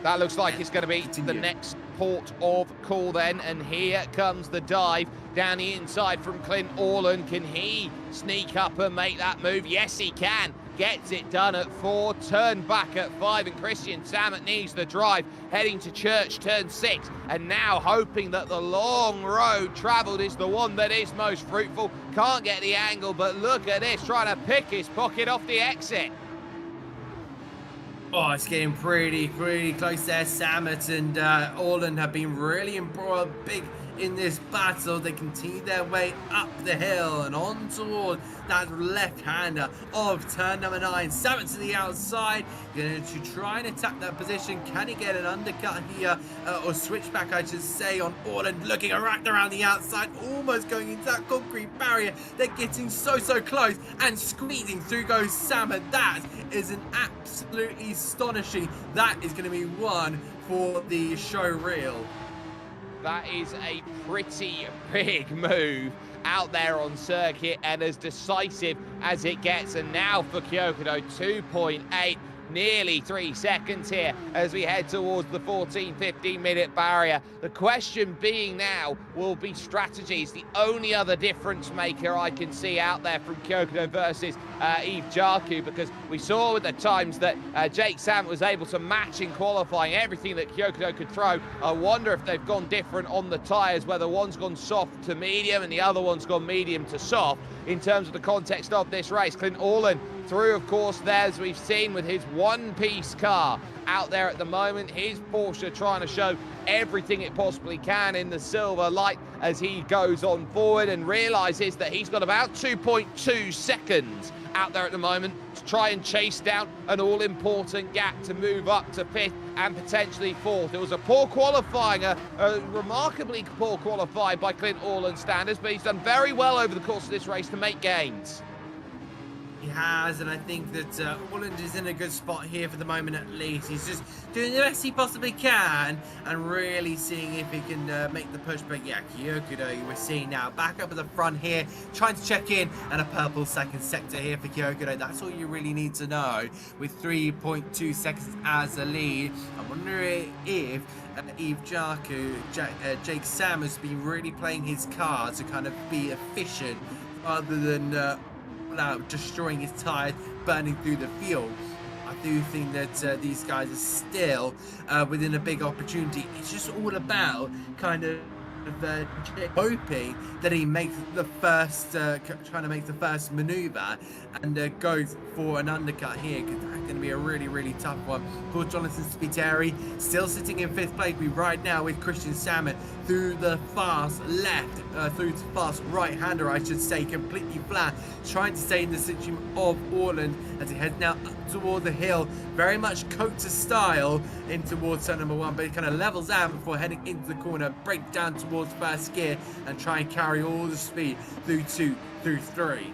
That looks like it's going to be the next port of call then, and here comes the dive down the inside from Clint Orland. Can he sneak up and make that move? Yes, he can. Gets it done at 4, turn back at 5, and Christian Samet needs the drive, heading to Church, turn 6, and now hoping that the long road travelled is the one that is most fruitful. Can't get the angle, but look at this, trying to pick his pocket off the exit. Oh, it's getting pretty close there. Samet and Orland have been really embroiled big in this battle. They continue their way up the hill and on toward that left-hander of turn number 9. Samet to the outside, going to try and attack that position. Can he get an undercut here, or switchback, I should say, on Orland, looking right around the outside, almost going into that concrete barrier. They're getting so close, and squeezing through goes Samet. That is an absolutely astonishing. That is going to be one for the show reel. That is a pretty big move out there on circuit, and as decisive as it gets. And now for Kyokudo, 2.8, nearly 3 seconds here as we head towards the 14-15 minute barrier. The question being now will be strategy. It's the only other difference maker I can see out there from Kyokudo versus Yves Jarku, because we saw with the times that Jake Samet was able to match in qualifying everything that Kyokudo could throw. I wonder if they've gone different on the tyres, whether one's gone soft to medium and the other one's gone medium to soft in terms of the context of this race. Clint Orland through, of course, there, as we've seen, with his one-piece car out there at the moment. His Porsche trying to show everything it possibly can in the silver light as he goes on forward and realises that he's got about 2.2 seconds out there at the moment to try and chase down an all-important gap to move up to 5th and potentially 4th. It was a poor qualifying, a remarkably poor qualifying by Clint Orland standards, but he's done very well over the course of this race to make gains. He has, and I think that Orland is in a good spot here for the moment at least. He's just doing the best he possibly can and really seeing if he can make the push. But yeah, Kyokudo, we're seeing now back up at the front here, trying to check in, and a purple second sector here for Kyokudo. That's all you really need to know with 3.2 seconds as a lead. I'm wondering if Yves Jarku, Jake Sam has been really playing his cards to kind of be efficient rather than out destroying his tires, burning through the fuel. I do think that these guys are still within a big opportunity. It's just all about kind of hoping that he makes the first, trying to make the first maneuver and goes for an undercut here, because that's going to be a really, really tough one. Of course, Jonathan Spiteri still sitting in 5th place. We ride now with Christian Salmon through the fast left, through the fast right-hander, I should say, completely flat, trying to stay in the situation of Orland as he heads now up toward the hill, very much Coates style in towards turn number 1, but he kind of levels out before heading into the corner, break down towards first gear and try and carry all the speed through 2, through 3.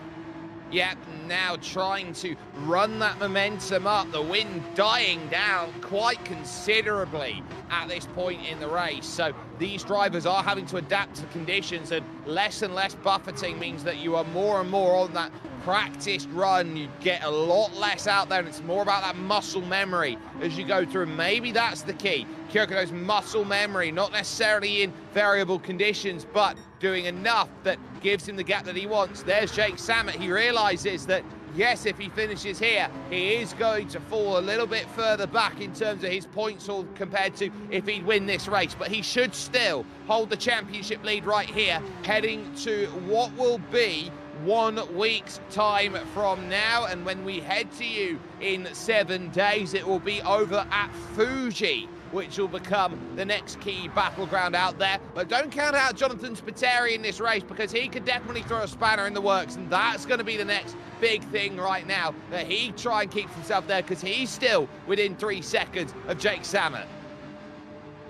Yep, now trying to run that momentum up. The wind dying down quite considerably at this point in the race. So these drivers are having to adapt to conditions, and less buffeting means that you are more and more on that practiced run. You get a lot less out there, and it's more about that muscle memory as you go through. Maybe that's the key. Kyokodo's muscle memory, not necessarily in variable conditions, but doing enough that gives him the gap that he wants. There's Jake Samet. He realizes that, yes, if he finishes here, he is going to fall a little bit further back in terms of his points all compared to if he'd win this race, but he should still hold the championship lead right here, heading to what will be 1 week's time from now. And when we head to you in 7 days, it will be over at Fuji, which will become the next key battleground out there. But don't count out Jonathan Spiteri in this race, because he could definitely throw a spanner in the works, and that's going to be the next big thing right now, that he try and keeps himself there, because he's still within 3 seconds of Jake Samet.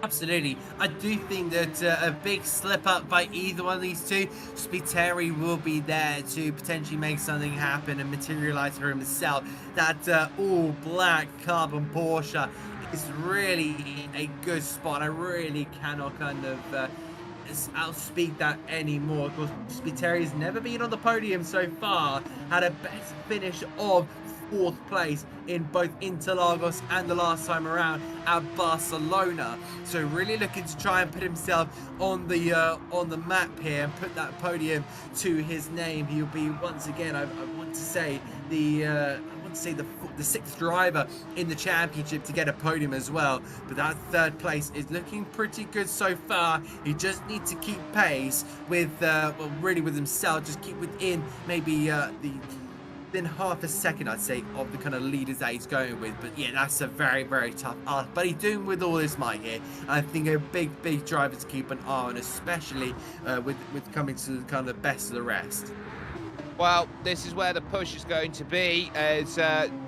Absolutely. I do think that a big slip up by either one of these two, Spiteri will be there to potentially make something happen and materialize for himself. That all black carbon Porsche is really a good spot. I really cannot kind of outspeak that anymore. Of course, Spiteri has never been on the podium so far, had a best finish of 4th place in both Interlagos and the last time around at Barcelona. So really looking to try and put himself on the map here and put that podium to his name. He'll be once again, I want to say the 6th driver in the championship to get a podium as well. But that 3rd place is looking pretty good so far. He just needs to keep pace with really with himself, just keep within maybe within half a second, I'd say, of the kind of leaders that he's going with. But yeah, that's a very, very tough ask, but he's doing with all his might here. I think a big driver to keep an eye on, especially with coming to kind of the best of the rest. Well, this is where the push is going to be, as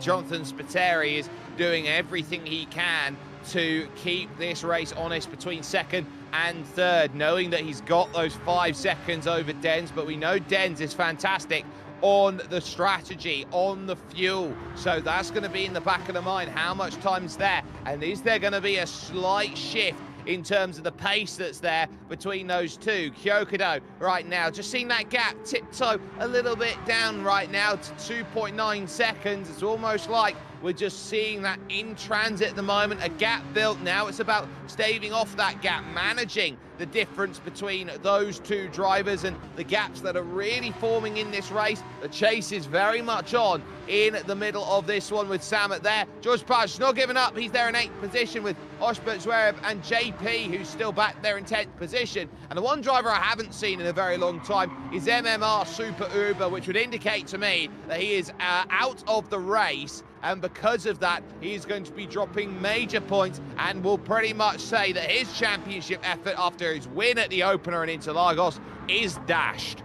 Jonathan Spiteri is doing everything he can to keep this race honest between 2nd and 3rd, knowing that he's got those 5 seconds over Denz, but we know Denz is fantastic on the strategy, on the fuel. So that's going to be in the back of the mind. How much time's there? And is there going to be a slight shift in terms of the pace that's there between those two? Kyokodo right now, just seeing that gap tiptoe a little bit down right now to 2.9 seconds. It's almost like we're just seeing that in transit at the moment, a gap built now. It's about staving off that gap, managing the difference between those two drivers and the gaps that are really forming in this race. The chase is very much on in the middle of this one with Samet there. George Page not giving up. He's there in 8th position with Oshbert Zverev and JP, who's still back there in 10th position. And the one driver I haven't seen in a very long time is MMR Super Uber, which would indicate to me that he is out of the race. And because of that, he's going to be dropping major points and will pretty much say that his championship effort after his win at the opener in Interlagos is dashed.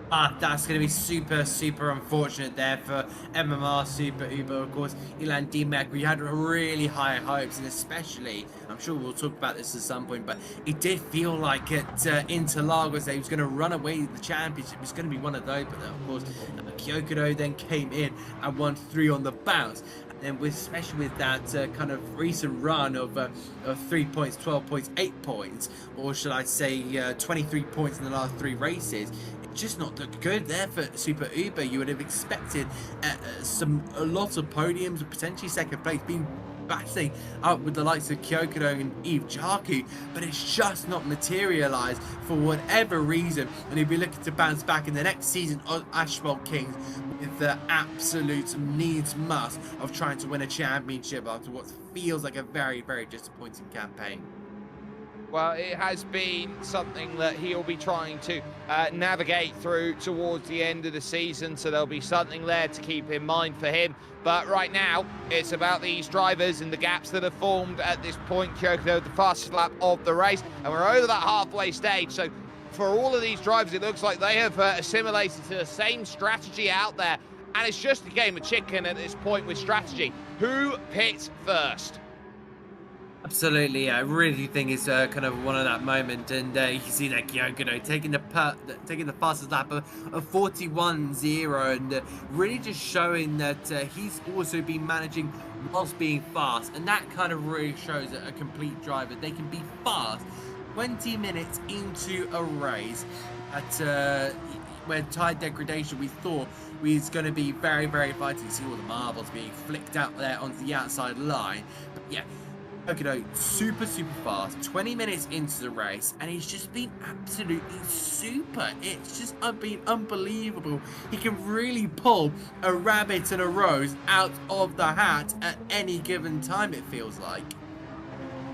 That's going to be super unfortunate there for MMR Super Uber. Of course, Ilan Dimek, we had really high hopes, and especially, I'm sure we'll talk about this at some point, but it did feel like at Interlagos that he was going to run away with the championship. It's going to be one of those, but then, of course, Kyokodo then came in and won 3 on the bounce. And especially with that kind of recent run of 3 points, 12 points, 8 points, or should I say 23 points in the last 3 races, it just not looked good there for Super Uber. You would have expected a lot of podiums, potentially 2nd place, being battling up with the likes of Kyokodo and Yves Jarku, but it's just not materialized for whatever reason, and he'll be looking to bounce back in the next season of Asphalt Kings with the absolute needs must of trying to win a championship after what feels like a very disappointing campaign. Well, it has been something that he'll be trying to navigate through towards the end of the season, so there'll be something there to keep in mind for him. But right now, it's about these drivers and the gaps that have formed at this point. Kyoto, the fastest lap of the race, and we're over that halfway stage. So for all of these drivers, it looks like they have assimilated to the same strategy out there, and it's just a game of chicken at this point with strategy. Who pits first? Absolutely, I really do think it's kind of one of that moment, and you can see that Kyoto taking the fastest lap of 41.0, and really just showing that he's also been managing whilst being fast, and that kind of really shows a complete driver. They can be fast 20 minutes into a race at where tire degradation we thought was going to be very, very vital. You see all the marbles being flicked out there onto the outside line, but yeah. Kyoto, super fast, 20 minutes into the race, and he's just been absolutely super. It's just been unbelievable. He can really pull a rabbit and a rose out of the hat at any given time, it feels like.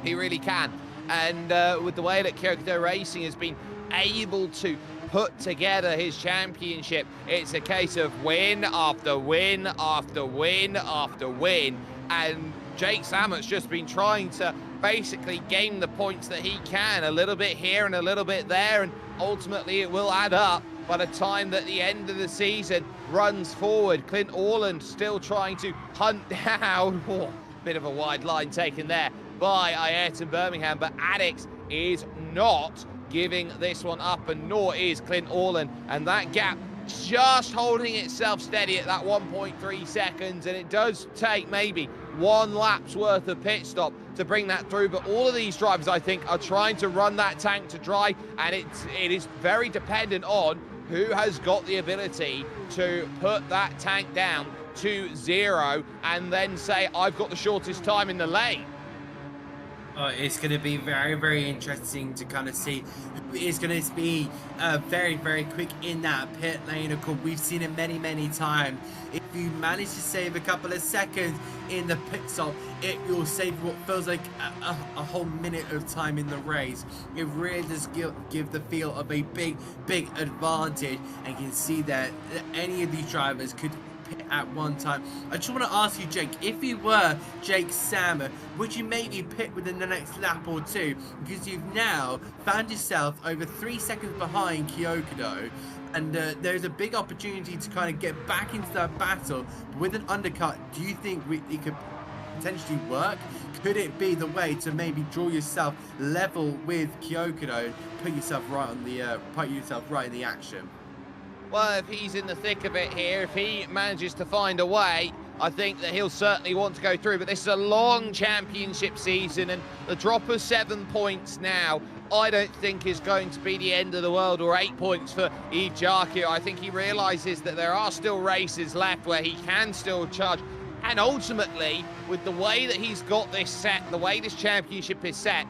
He really can. And with the way that Kyoto Racing has been able to put together his championship, it's a case of win after win after win after win, and Jake Sammett's just been trying to basically gain the points that he can, a little bit here and a little bit there, and ultimately it will add up by the time that the end of the season runs forward. Clint Orland still trying to hunt down, bit of a wide line taken there by Ayrton Birmingham, but Addix is not giving this one up, and nor is Clint Orland, and that gap just holding itself steady at that 1.3 seconds, and it does take maybe one lap's worth of pit stop to bring that through. But all of these drivers, I think, are trying to run that tank to dry, and it is very dependent on who has got the ability to put that tank down to 0 and then say, I've got the shortest time in the lane. It's going to be very, very interesting to kind of see who is going to be very, very quick in that pit lane. Of course, we've seen it many, many times. If you manage to save a couple of seconds in the pit stop, it will save what feels like a whole minute of time in the race. It really does give the feel of a big, big advantage, and you can see that any of these drivers could at one time. I just want to ask you, Jake, if you were Jake Sammer, would you maybe pit within the next lap or two? Because you've now found yourself over 3 seconds behind Kyoto, and there's a big opportunity to kind of get back into that battle. But with an undercut, do you think it could potentially work? Could it be the way to maybe draw yourself level with Kyoto, put yourself right in the action? Well, if he's in the thick of it here, if he manages to find a way, I think that he'll certainly want to go through. But this is a long championship season, and the drop of 7 points now, I don't think is going to be the end of the world, or 8 points for Yves Jacques. I think he realises that there are still races left where he can still charge. And ultimately, with the way that he's got this set, the way this championship is set,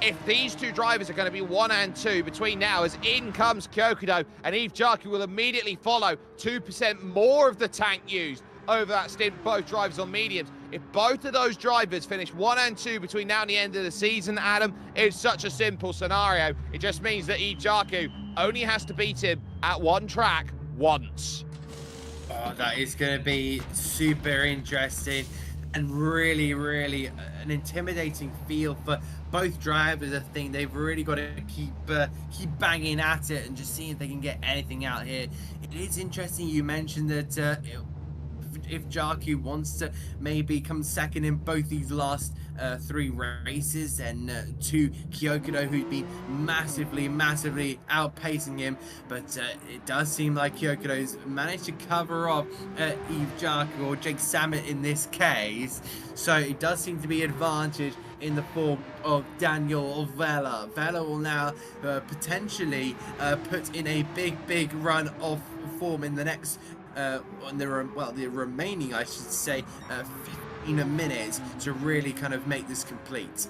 if these two drivers are going to be 1 and 2 between now, as in comes Kyoto, and Yves Jacques will immediately follow, 2% more of the tank used over that stint, both drivers on mediums. If both of those drivers finish 1 and 2 between now and the end of the season, Adam, it's such a simple scenario. It just means that Yves Jacques only has to beat him at one track once. Oh, that is going to be super interesting and really, really an intimidating feel for both drivers. I think they've really got to keep banging at it and just seeing if they can get anything out here. It is interesting you mentioned that if Jarku wants to maybe come second in both these last 3 races, and to Kyoto, who's been massively outpacing him, but it does seem like Kyoto's managed to cover off Yves Jarku, or Jake Sammet in this case, so it does seem to be advantage in the form of Daniel Vella. Vella will now potentially put in a big run of form in the next the remaining, I should say, 15 minutes to really kind of make this complete.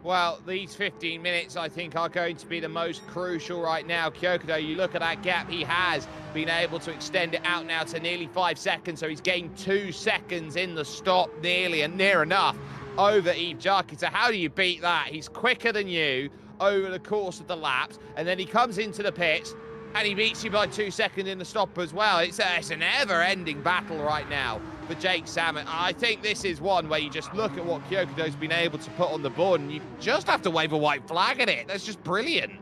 Well, these 15 minutes, I think, are going to be the most crucial right now. Kyoto, you look at that gap, he has been able to extend it out now to nearly 5 seconds, so he's gained 2 seconds in the stop, nearly, and near enough over Yves Jarkin. So how do you beat that? He's quicker than you over the course of the laps, and then he comes into the pits and he beats you by 2 seconds in the stop as well. It's a never-ending battle right now for Jake Samet. I think this is one where you just look at what Kyokudo's been able to put on the board, and you just have to wave a white flag at it. That's just brilliant.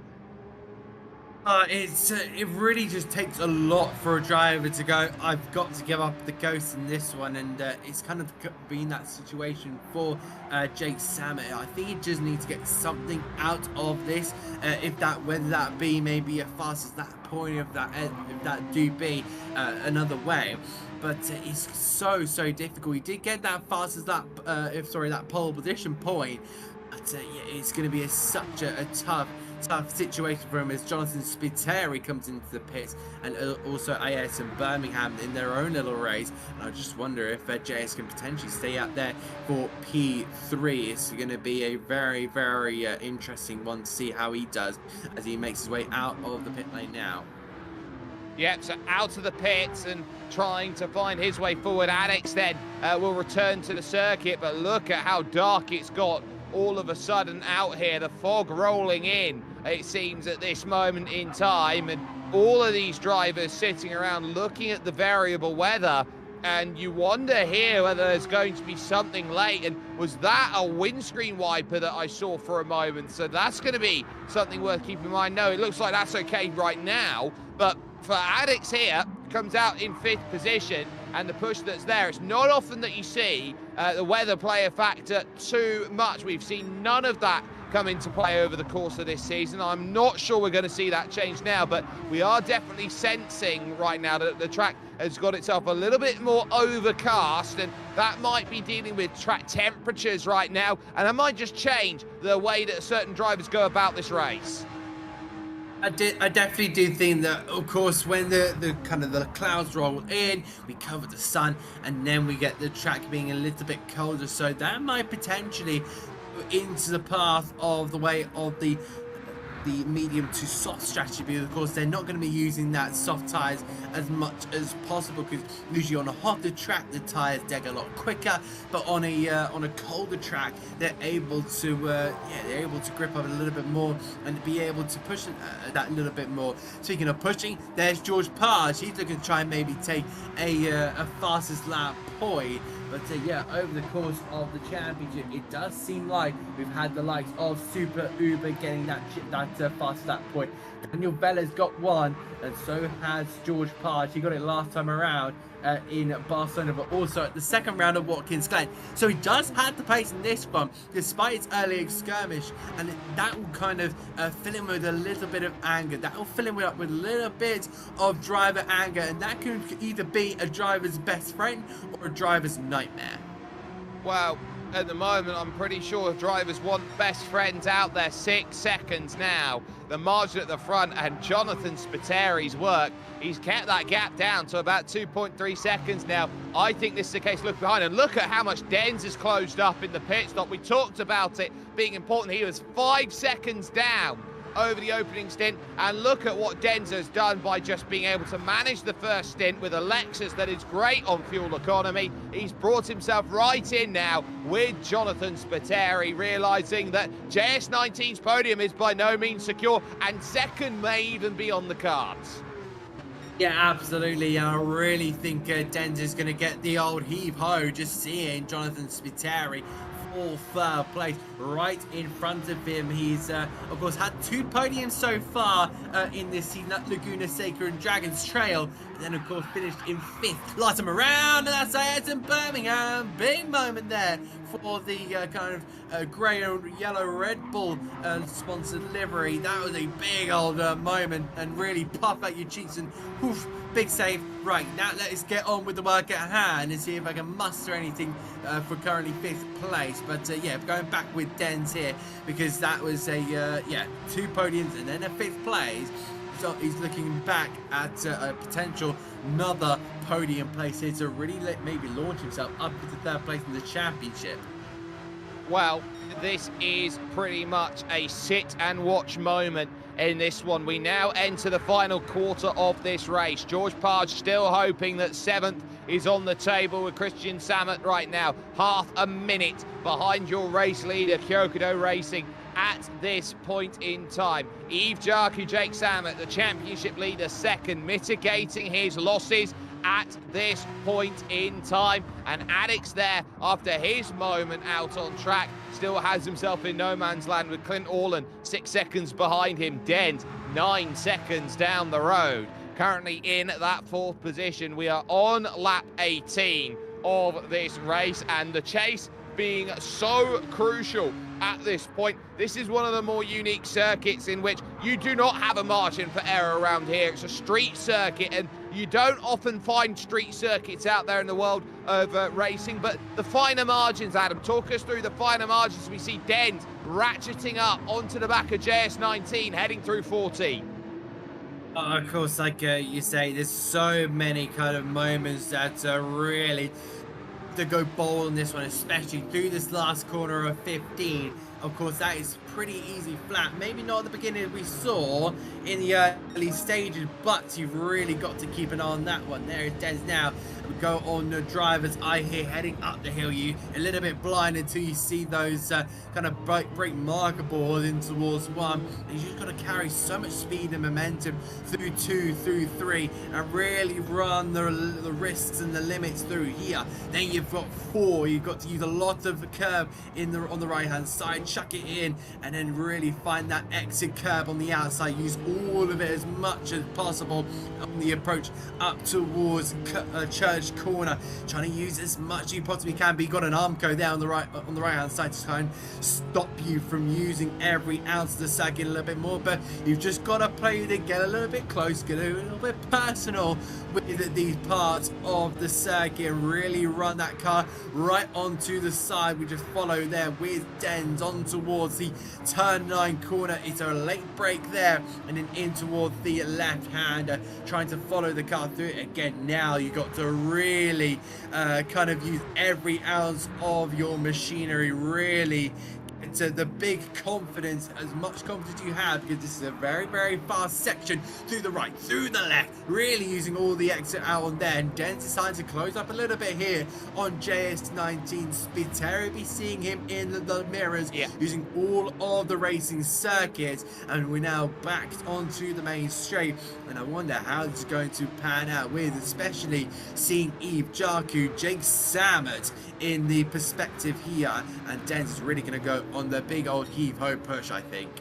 It really just takes a lot for a driver to go, I've got to give up the ghost in this one, and it's kind of been that situation for Jake Samet. I think he just needs to get something out of this, whether that be maybe a fastest lap point, if that do be another way. But it's so difficult. He did get that fastest lap, that pole position point, but yeah, it's going to be such a tough situation for him as Jonathan Spiteri comes into the pits, and also AS and Birmingham in their own little race. And I just wonder if JS can potentially stay out there for P3. It's going to be a very interesting one to see how he does as he makes his way out of the pit lane now. Yep, so out of the pits and trying to find his way forward. Alex then will return to the circuit, but look at how dark it's got all of a sudden out here. The fog rolling in, it seems, at this moment in time, and all of these drivers sitting around looking at the variable weather, and you wonder here whether there's going to be something late. And was that a windscreen wiper that I saw for a moment? So that's going to be something worth keeping in mind. No, it looks like that's okay right now, but for Addix here, comes out in 5th position, and the push that's there, it's not often that you see the weather play a factor too much. We've seen none of that come into play over the course of this season. I'm not sure we're going to see that change now, but we are definitely sensing right now that the track has got itself a little bit more overcast, and that might be dealing with track temperatures right now, and it might just change the way that certain drivers go about this race. I definitely do think that, of course, when the kind of the clouds roll in, we cover the sun, and then we get the track being a little bit colder, so that might potentially go into the path of the way of the medium to soft strategy, because of course they're not going to be using that soft tires as much as possible, because usually on a hotter track the tires deg a lot quicker, but on a colder track they're able to grip up a little bit more and be able to push that little bit more. Speaking of pushing, there's George Page. He's looking to try and maybe take a fastest lap point. But yeah, over the course of the championship, it does seem like we've had the likes of Super Uber getting that fast lap point. Daniel Vella's got one, and so has George Page. He got it last time around in Barcelona, but also at the second round of Watkins Glen. So he does have the pace in this one, despite its early skirmish, and that will kind of fill him with a little bit of anger. That will fill him up with a little bit of driver anger, and that could either be a driver's best friend or a driver's nightmare. Well, at the moment, I'm pretty sure drivers want best friends out there. 6 seconds now. The margin at the front, and Jonathan Spiteri's work. He's kept that gap down to about 2.3 seconds now. I think this is the case. Look behind, and look at how much Denz has closed up in the pit stop. We talked about it being important. He was 5 seconds down over the opening stint, and look at what Denz has done by just being able to manage the first stint with a Lexus that is great on fuel economy. He's brought himself right in now with Jonathan Spiteri, realizing that JS19's podium is by no means secure, and second may even be on the cards. Yeah, absolutely. I really think Denz is going to get the old heave-ho, just seeing Jonathan Spiteri for third place right in front of him. He's of course had 2 podiums so far in this season at Laguna Seca and Dragon's Trail, but then of course finished in 5th. Light him around, and that's AS in Birmingham. Big moment there for the kind of grey and yellow Red Bull sponsored livery. That was a big old moment, and really puff out your cheeks and whoosh, big save. Right, now let's get on with the work at hand and see if I can muster anything for currently 5th place. But yeah, going back with Denz here, because that was a 2 podiums and then a 5th place. So he's looking back at a potential another podium place here to really maybe launch himself up into 3rd place in the championship. Well, this is pretty much a sit and watch moment in this one. We now enter the final quarter of this race. George Page still hoping that 7th is on the table with Christian Samet right now. Half a minute behind your race leader, Kyokudo Racing, at this point in time. Yves Jarku, Jake Samet, the championship leader, second, mitigating his losses at this point in time. And Addix there, after his moment out on track, still has himself in no man's land with Clint Orland 6 seconds behind him. Dent 9 seconds down the road, currently in that 4th position. We are on lap 18 of this race, and the chase being so crucial at this point. This is one of the more unique circuits in which you do not have a margin for error around here. It's a street circuit, and you don't often find street circuits out there in the world of racing. But the finer margins, Adam, talk us through the finer margins. We see Dent ratcheting up onto the back of JS19, heading through 40. Of course, like you say, there's so many kind of moments that really to go bold on this one, especially through this last corner of 15. Of course, that is pretty easy flat. Maybe not at the beginning we saw in the early stages, but you've really got to keep an eye on that one. There it is now. We go on the driver's eye here, heading up the hill. You a little bit blind until you see those kind of brake marker boards in towards 1. And you just got to carry so much speed and momentum through 2, through 3, and really run the risks and the limits through here. Then you've got 4. You've got to use a lot of the curb on the right hand side, chuck it in, and then really find that exit curb on the outside. Use all of it as much as possible on the approach up towards Church Corner, trying to use as much as you possibly can. But you got an Armco there on the right hand side to try and stop you from using every ounce of the circuit a little bit more. But you've just got to play to get a little bit close, get a little bit personal with these parts of the circuit, and really run that car right onto the side. We just follow there with Dens on towards the turn 9 corner. It's a late break there, and then in towards the left hand, trying to follow the car through it again. Now you got to really kind of use every ounce of your machinery, really into the big confidence, as much confidence you have, because this is a very, very fast section through the right, through the left, really using all the exit out on there. And Dent decides to close up a little bit here on JS19. Spiteri be seeing him in the mirrors, using all of the racing circuits, and we're now back onto the main straight. And I wonder how this is going to pan out, with especially seeing Yves Jarku, Jake Samet in the perspective here, and Dent is really going to go on the big old heave-ho push, I think.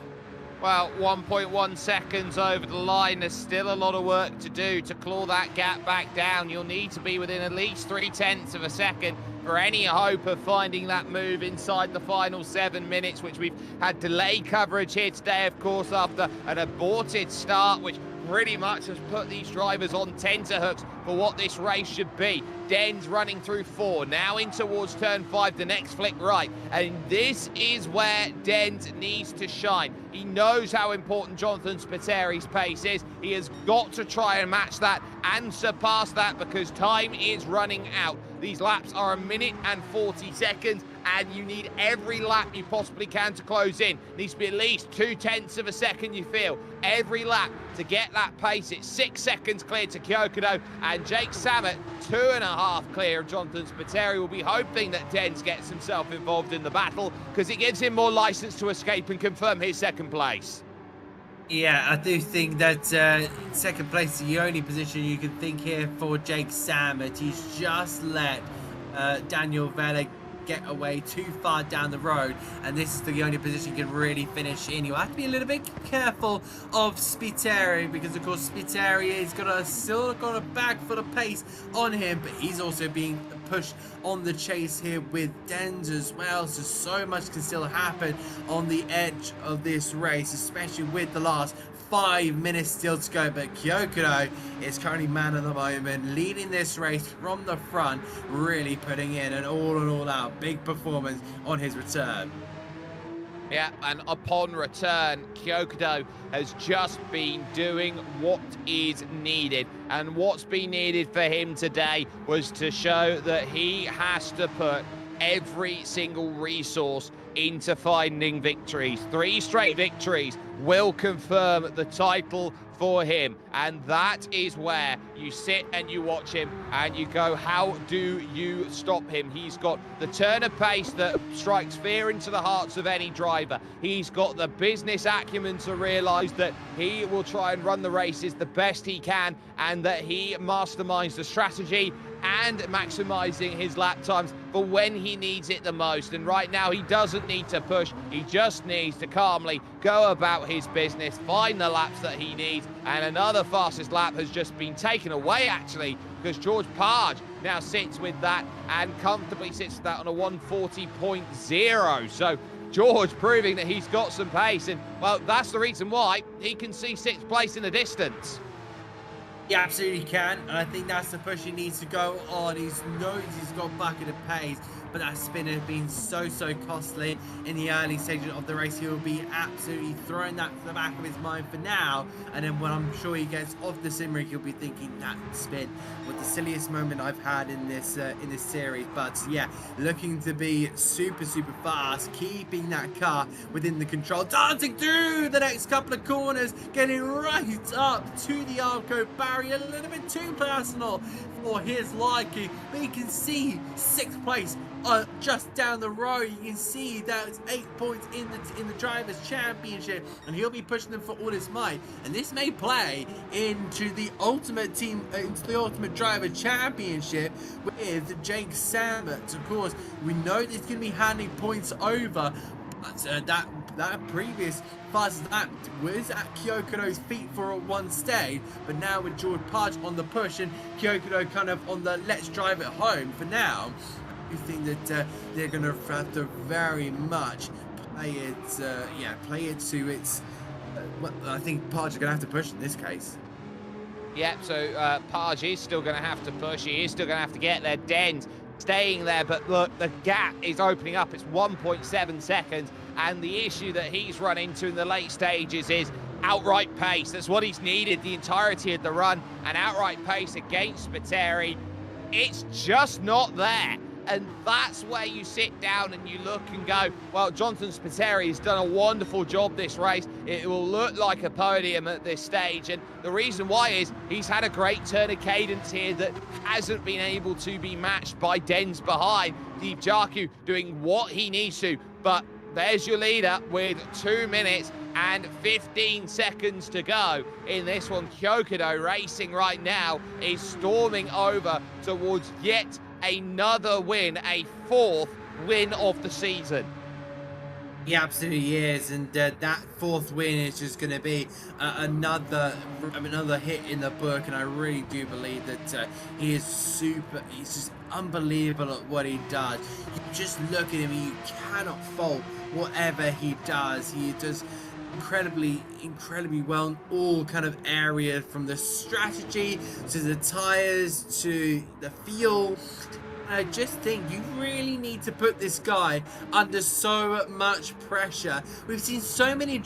Well, 1.1 seconds over the line. There's still a lot of work to do to claw that gap back down. You'll need to be within at least 0.3 of a second for any hope of finding that move inside the final 7 minutes, which we've had delay coverage here today, of course, after an aborted start, which pretty much has put these drivers on tenterhooks for what this race should be. Den's running through 4, now in towards turn 5, the next flick right, and this is where Dent needs to shine. He knows how important Jonathan Spiteri's pace is. He has got to try and match that and surpass that, because time is running out. These laps are 1 minute and 40 seconds, and you need every lap you possibly can to close in. Needs to be at least 0.2 of a second, you feel, every lap to get that pace. It's 6 seconds clear to Kyokudo, and Jake Samet 2.5 clear of Jonathan Spiteri. Will be hoping that Dens gets himself involved in the battle, because it gives him more license to escape and confirm his second place. Yeah, I do think that second place is the only position you can think here for Jake Samet. He's just let Daniel Vela get away too far down the road, and this is the only position you can really finish in. You have to be a little bit careful of Spiteri, because of course Spiteri has still got a bag full of pace on him, but he's also being pushed on the chase here with Dens as well. So much can still happen on the edge of this race, especially with the last 5 minutes still to go. But Kyokudo is currently man of the moment, leading this race from the front, really putting in an all out big performance on his return. Yeah, and upon return, Kyokudo has just been doing what is needed. And what's been needed for him today was to show that he has to put every single resource into finding victories. 3 straight victories will confirm the title for him. And that is where you sit and you watch him and you go, how do you stop him? He's got the turn of pace that strikes fear into the hearts of any driver. He's got the business acumen to realise that he will try and run the races the best he can, and that he masterminds the strategy and maximising his lap times for when he needs it the most. And right now he doesn't need to push, he just needs to calmly go about his business, find the laps that he needs. And another fastest lap has just been taken away, actually, because George Parge now sits with that and comfortably sits with that on a 140.0. So George proving that he's got some pace, and well, that's the reason why he can see 6th place in the distance. He absolutely can, and I think that's the push he needs to go on. He knows he's got bucket of pace, but that spin has been so costly in the early stages of the race. He will be absolutely throwing that to the back of his mind for now, and then when I'm sure he gets off the sim rig, he'll be thinking that spin was the silliest moment I've had in this series. But yeah, looking to be super fast, keeping that car within the control, dancing through the next couple of corners, getting right up to the Arco barrier, a little bit too personal for his liking, but you can see 6th place just down the road. You can see that it's 8 points in the Drivers' Championship, and he'll be pushing them for all his might. And this may play into the Ultimate Driver Championship with Jake Sambert. Of course, we know it's going to be handing points over, but that previous fastest lap was at Kyokudo's feet for one stage, but now with George Parge on the push and Kyokudo kind of on the let's drive it home for now, I think that they're going to have to very much play it to its I think Parge is going to have to push in this case. Yeah, so Parge is still going to have to push. He is still going to have to get there. Den's staying there, but look, the gap is opening up. It's 1.7 seconds, and the issue that he's run into in the late stages is outright pace. That's what he's needed the entirety of the run, and outright pace against Spiteri. It's just not there. And that's where you sit down and you look and go, well, Jonathan Spiteri has done a wonderful job this race. It will look like a podium at this stage. And the reason why is he's had a great turn of cadence here that hasn't been able to be matched by Den's behind. Steve Jarku doing what he needs to. But there's your leader with 2 minutes and 15 seconds to go in this one. Kyokudo racing right now is storming over towards yet another win, a 4th win of the season. He absolutely is, and that 4th win is just going to be another hit in the book, and I really do believe that he's just unbelievable at what he does. You just look at him and you cannot fault whatever he does. He does incredibly well in all kind of areas, from the strategy to the tires to the fuel. I just think you really need to put this guy under so much pressure. We've seen so many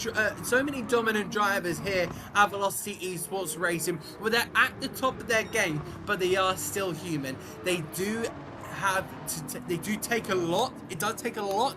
dominant drivers here at Velocity Esports Racing where they're at the top of their game, but they are still human. They do take a lot. It does take a lot.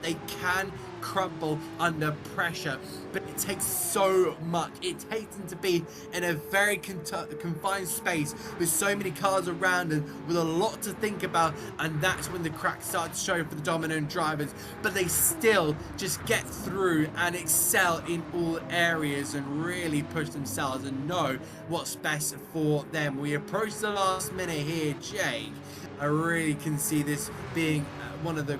They can crumble under pressure, but it takes so much. It takes them to be in a very confined space with so many cars around them, with a lot to think about, and that's when the cracks start to show for the dominant drivers. But they still just get through and excel in all areas and really push themselves and know what's best for them. We approach the last minute here, Jake. I really can see this being one of the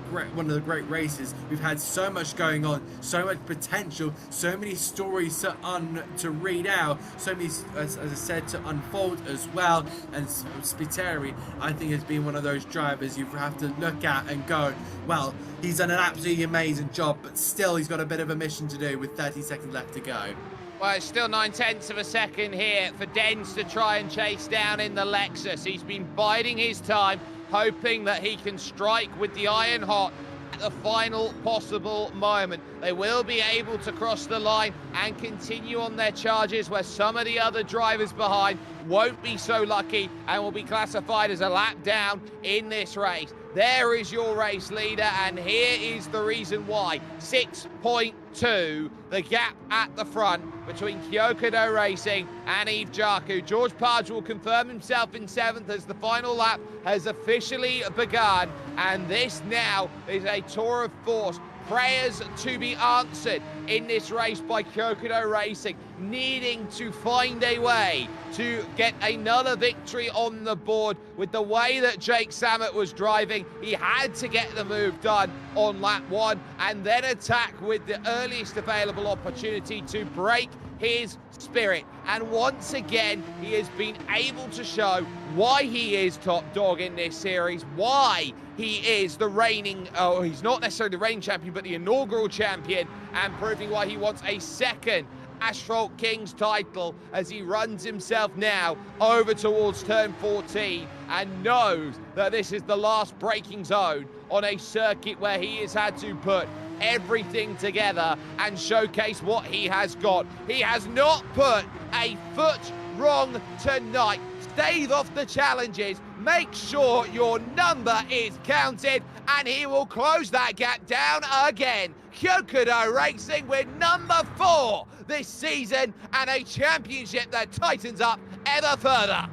great races. We've had so much going on, so much potential, so many stories to read out, so many, as I said, to unfold as well. And Spiteri, I think, has been one of those drivers you have to look at and go, well, he's done an absolutely amazing job, but still he's got a bit of a mission to do with 30 seconds left to go. Well, it's still 9/10 of a second here for Dens to try and chase down in the Lexus. He's been biding his time, hoping that he can strike with the iron hot at the final possible moment. They will be able to cross the line and continue on their charges, where some of the other drivers behind won't be so lucky and will be classified as a lap down in this race. there is your race leader, and here is the reason why. 6.2, the gap at the front between Kyokudo Racing and Yves Jaku. George Parge will confirm himself in 7th as the final lap has officially begun, and this now is a tour of force. Prayers to be answered in this race by Kyokudo Racing, needing to find a way to get another victory on the board. With the way that Jake Samet was driving, he had to get the move done on lap 1 and then attack with the earliest available opportunity to break his spirit. And once again, he has been able to show why he is top dog in this series, why he is the reigning, he's not necessarily the reigning champion, but the inaugural champion, and proving why he wants a second Asphalt Kings title as he runs himself now over towards turn 14 and knows that this is the last braking zone on a circuit where he has had to put everything together and showcase what he has got. He has not put a foot wrong tonight. Stave off the challenges, make sure your number is counted, and he will close that gap down again. Kyokudo Racing with number 4 this season, and a championship that tightens up ever further.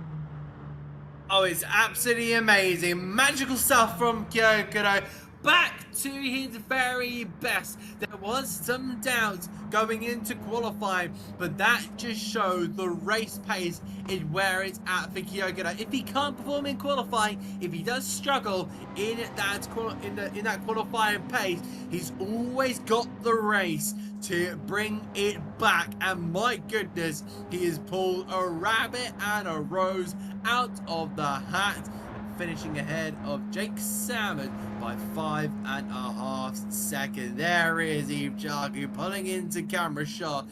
Oh, it's absolutely amazing. Magical stuff from Kyokudo. Back to his very best. There was some doubts going into qualifying, but that just showed the race pace is where it's at for Kyokudo. If he can't perform in qualifying, if he does struggle in that qualifying pace, he's always got the race to bring it back. And my goodness, he has pulled a rabbit and a rose out of the hat, finishing ahead of Jake Salmon by 5.5 seconds. There is Yves Jaku pulling into camera shot.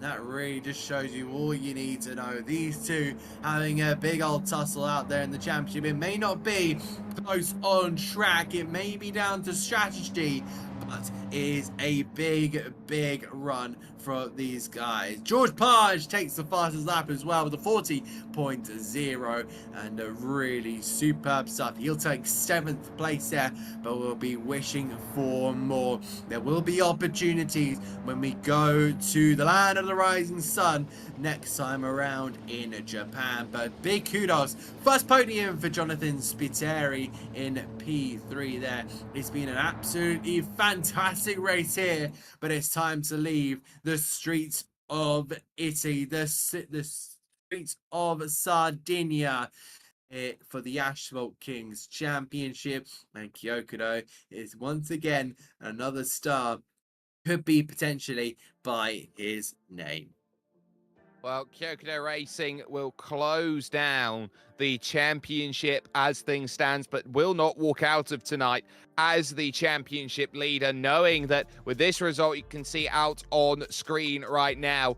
That really just shows you all you need to know. These two having a big old tussle out there in the championship. It may not be close on track. It may be down to strategy, but it is a big run for these guys. George Parge takes the fastest lap as well with a 40.0 and a really superb stuff. He'll take 7th place there, but we'll be wishing for more. There will be opportunities when we go to the land of the rising sun next time around in Japan. But big kudos. First podium for Jonathan Spiteri in P3 there. It's been an absolutely fantastic race here, but it's time to leave the streets of Italy, the streets of Sardinia for the Asphalt Kings Championship. And Kyokudo is once again another star, could be potentially by his name. Well, Kyokudo Racing will close down the championship as things stands, but will not walk out of tonight as the championship leader, knowing that with this result you can see out on screen right now,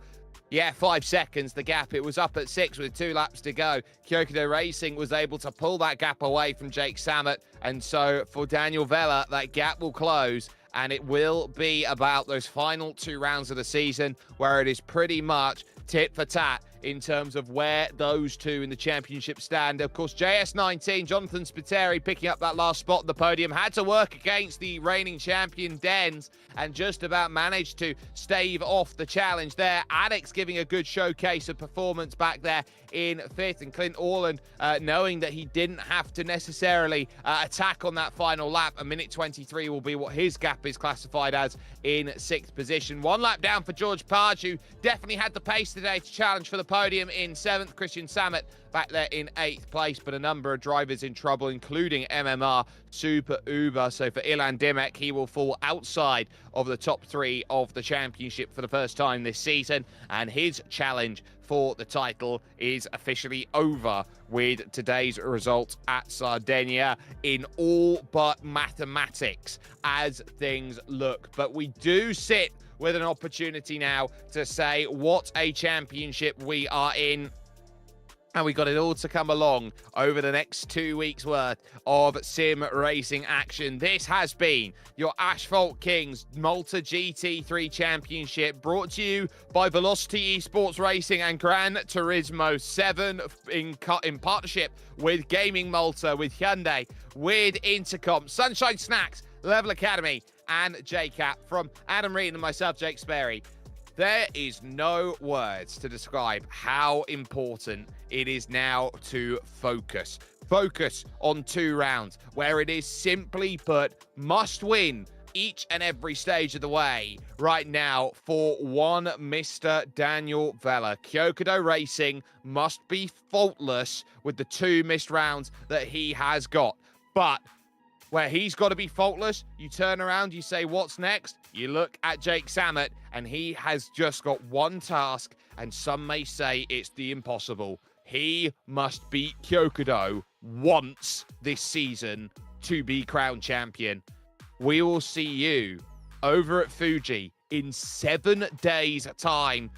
5 seconds, the gap. It was up at 6 with 2 laps to go. Kyokudo Racing was able to pull that gap away from Jake Samet, and so for Daniel Vella, that gap will close, and it will be about those final 2 rounds of the season where it is pretty much tit for tat in terms of where those two in the championship stand. Of course, JS19, Jonathan Spiteri, picking up that last spot on the podium, had to work against the reigning champion Dens and just about managed to stave off the challenge there. Alex giving a good showcase of performance back there in 5th, and Clint Orland knowing that he didn't have to necessarily attack on that final lap. A minute 23 will be what his gap is classified as in 6th position. 1 lap down for George Parge, who definitely had the pace today to challenge for the podium in 7th. Christian Samet back there in 8th place, but a number of drivers in trouble, including MMR Super Uber. So for Ilan Dimek, he will fall outside of the top 3 of the championship for the first time this season, and his challenge for the title is officially over with today's result at Sardegna in all but mathematics as things look. But we do sit with an opportunity now to say what a championship we are in. And we got it all to come along over the next 2 weeks worth of sim racing action. This has been your Asphalt Kings Malta GT3 Championship, brought to you by Velocity Esports Racing and Gran Turismo 7 in partnership with GamingMalta, with Hyundai, with Intercomp, Sunshine Snacks, Level Academy, and JACAP. From Adam Reed and myself, Jake Sperry. There is no words to describe how important it is now to focus. Focus on 2 rounds, where it is simply put, must win each and every stage of the way right now for one Mr. Daniel Vella. Kyokudo Racing must be faultless with the 2 missed rounds that he has got. But where he's got to be faultless, you turn around, you say, what's next? You look at Jake Samet, and he has just got one task, and some may say it's the impossible. He must beat Kyokudo once this season to be crowned champion. We will see you over at Fuji in 7 days' time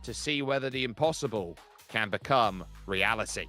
to see whether the impossible can become reality.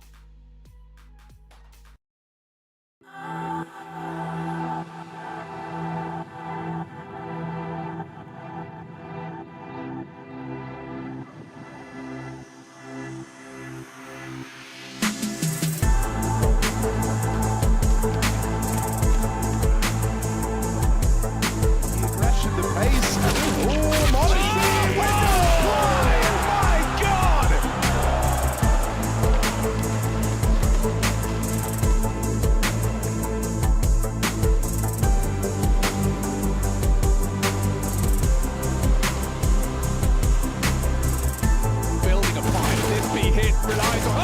Building upon this be hit relies on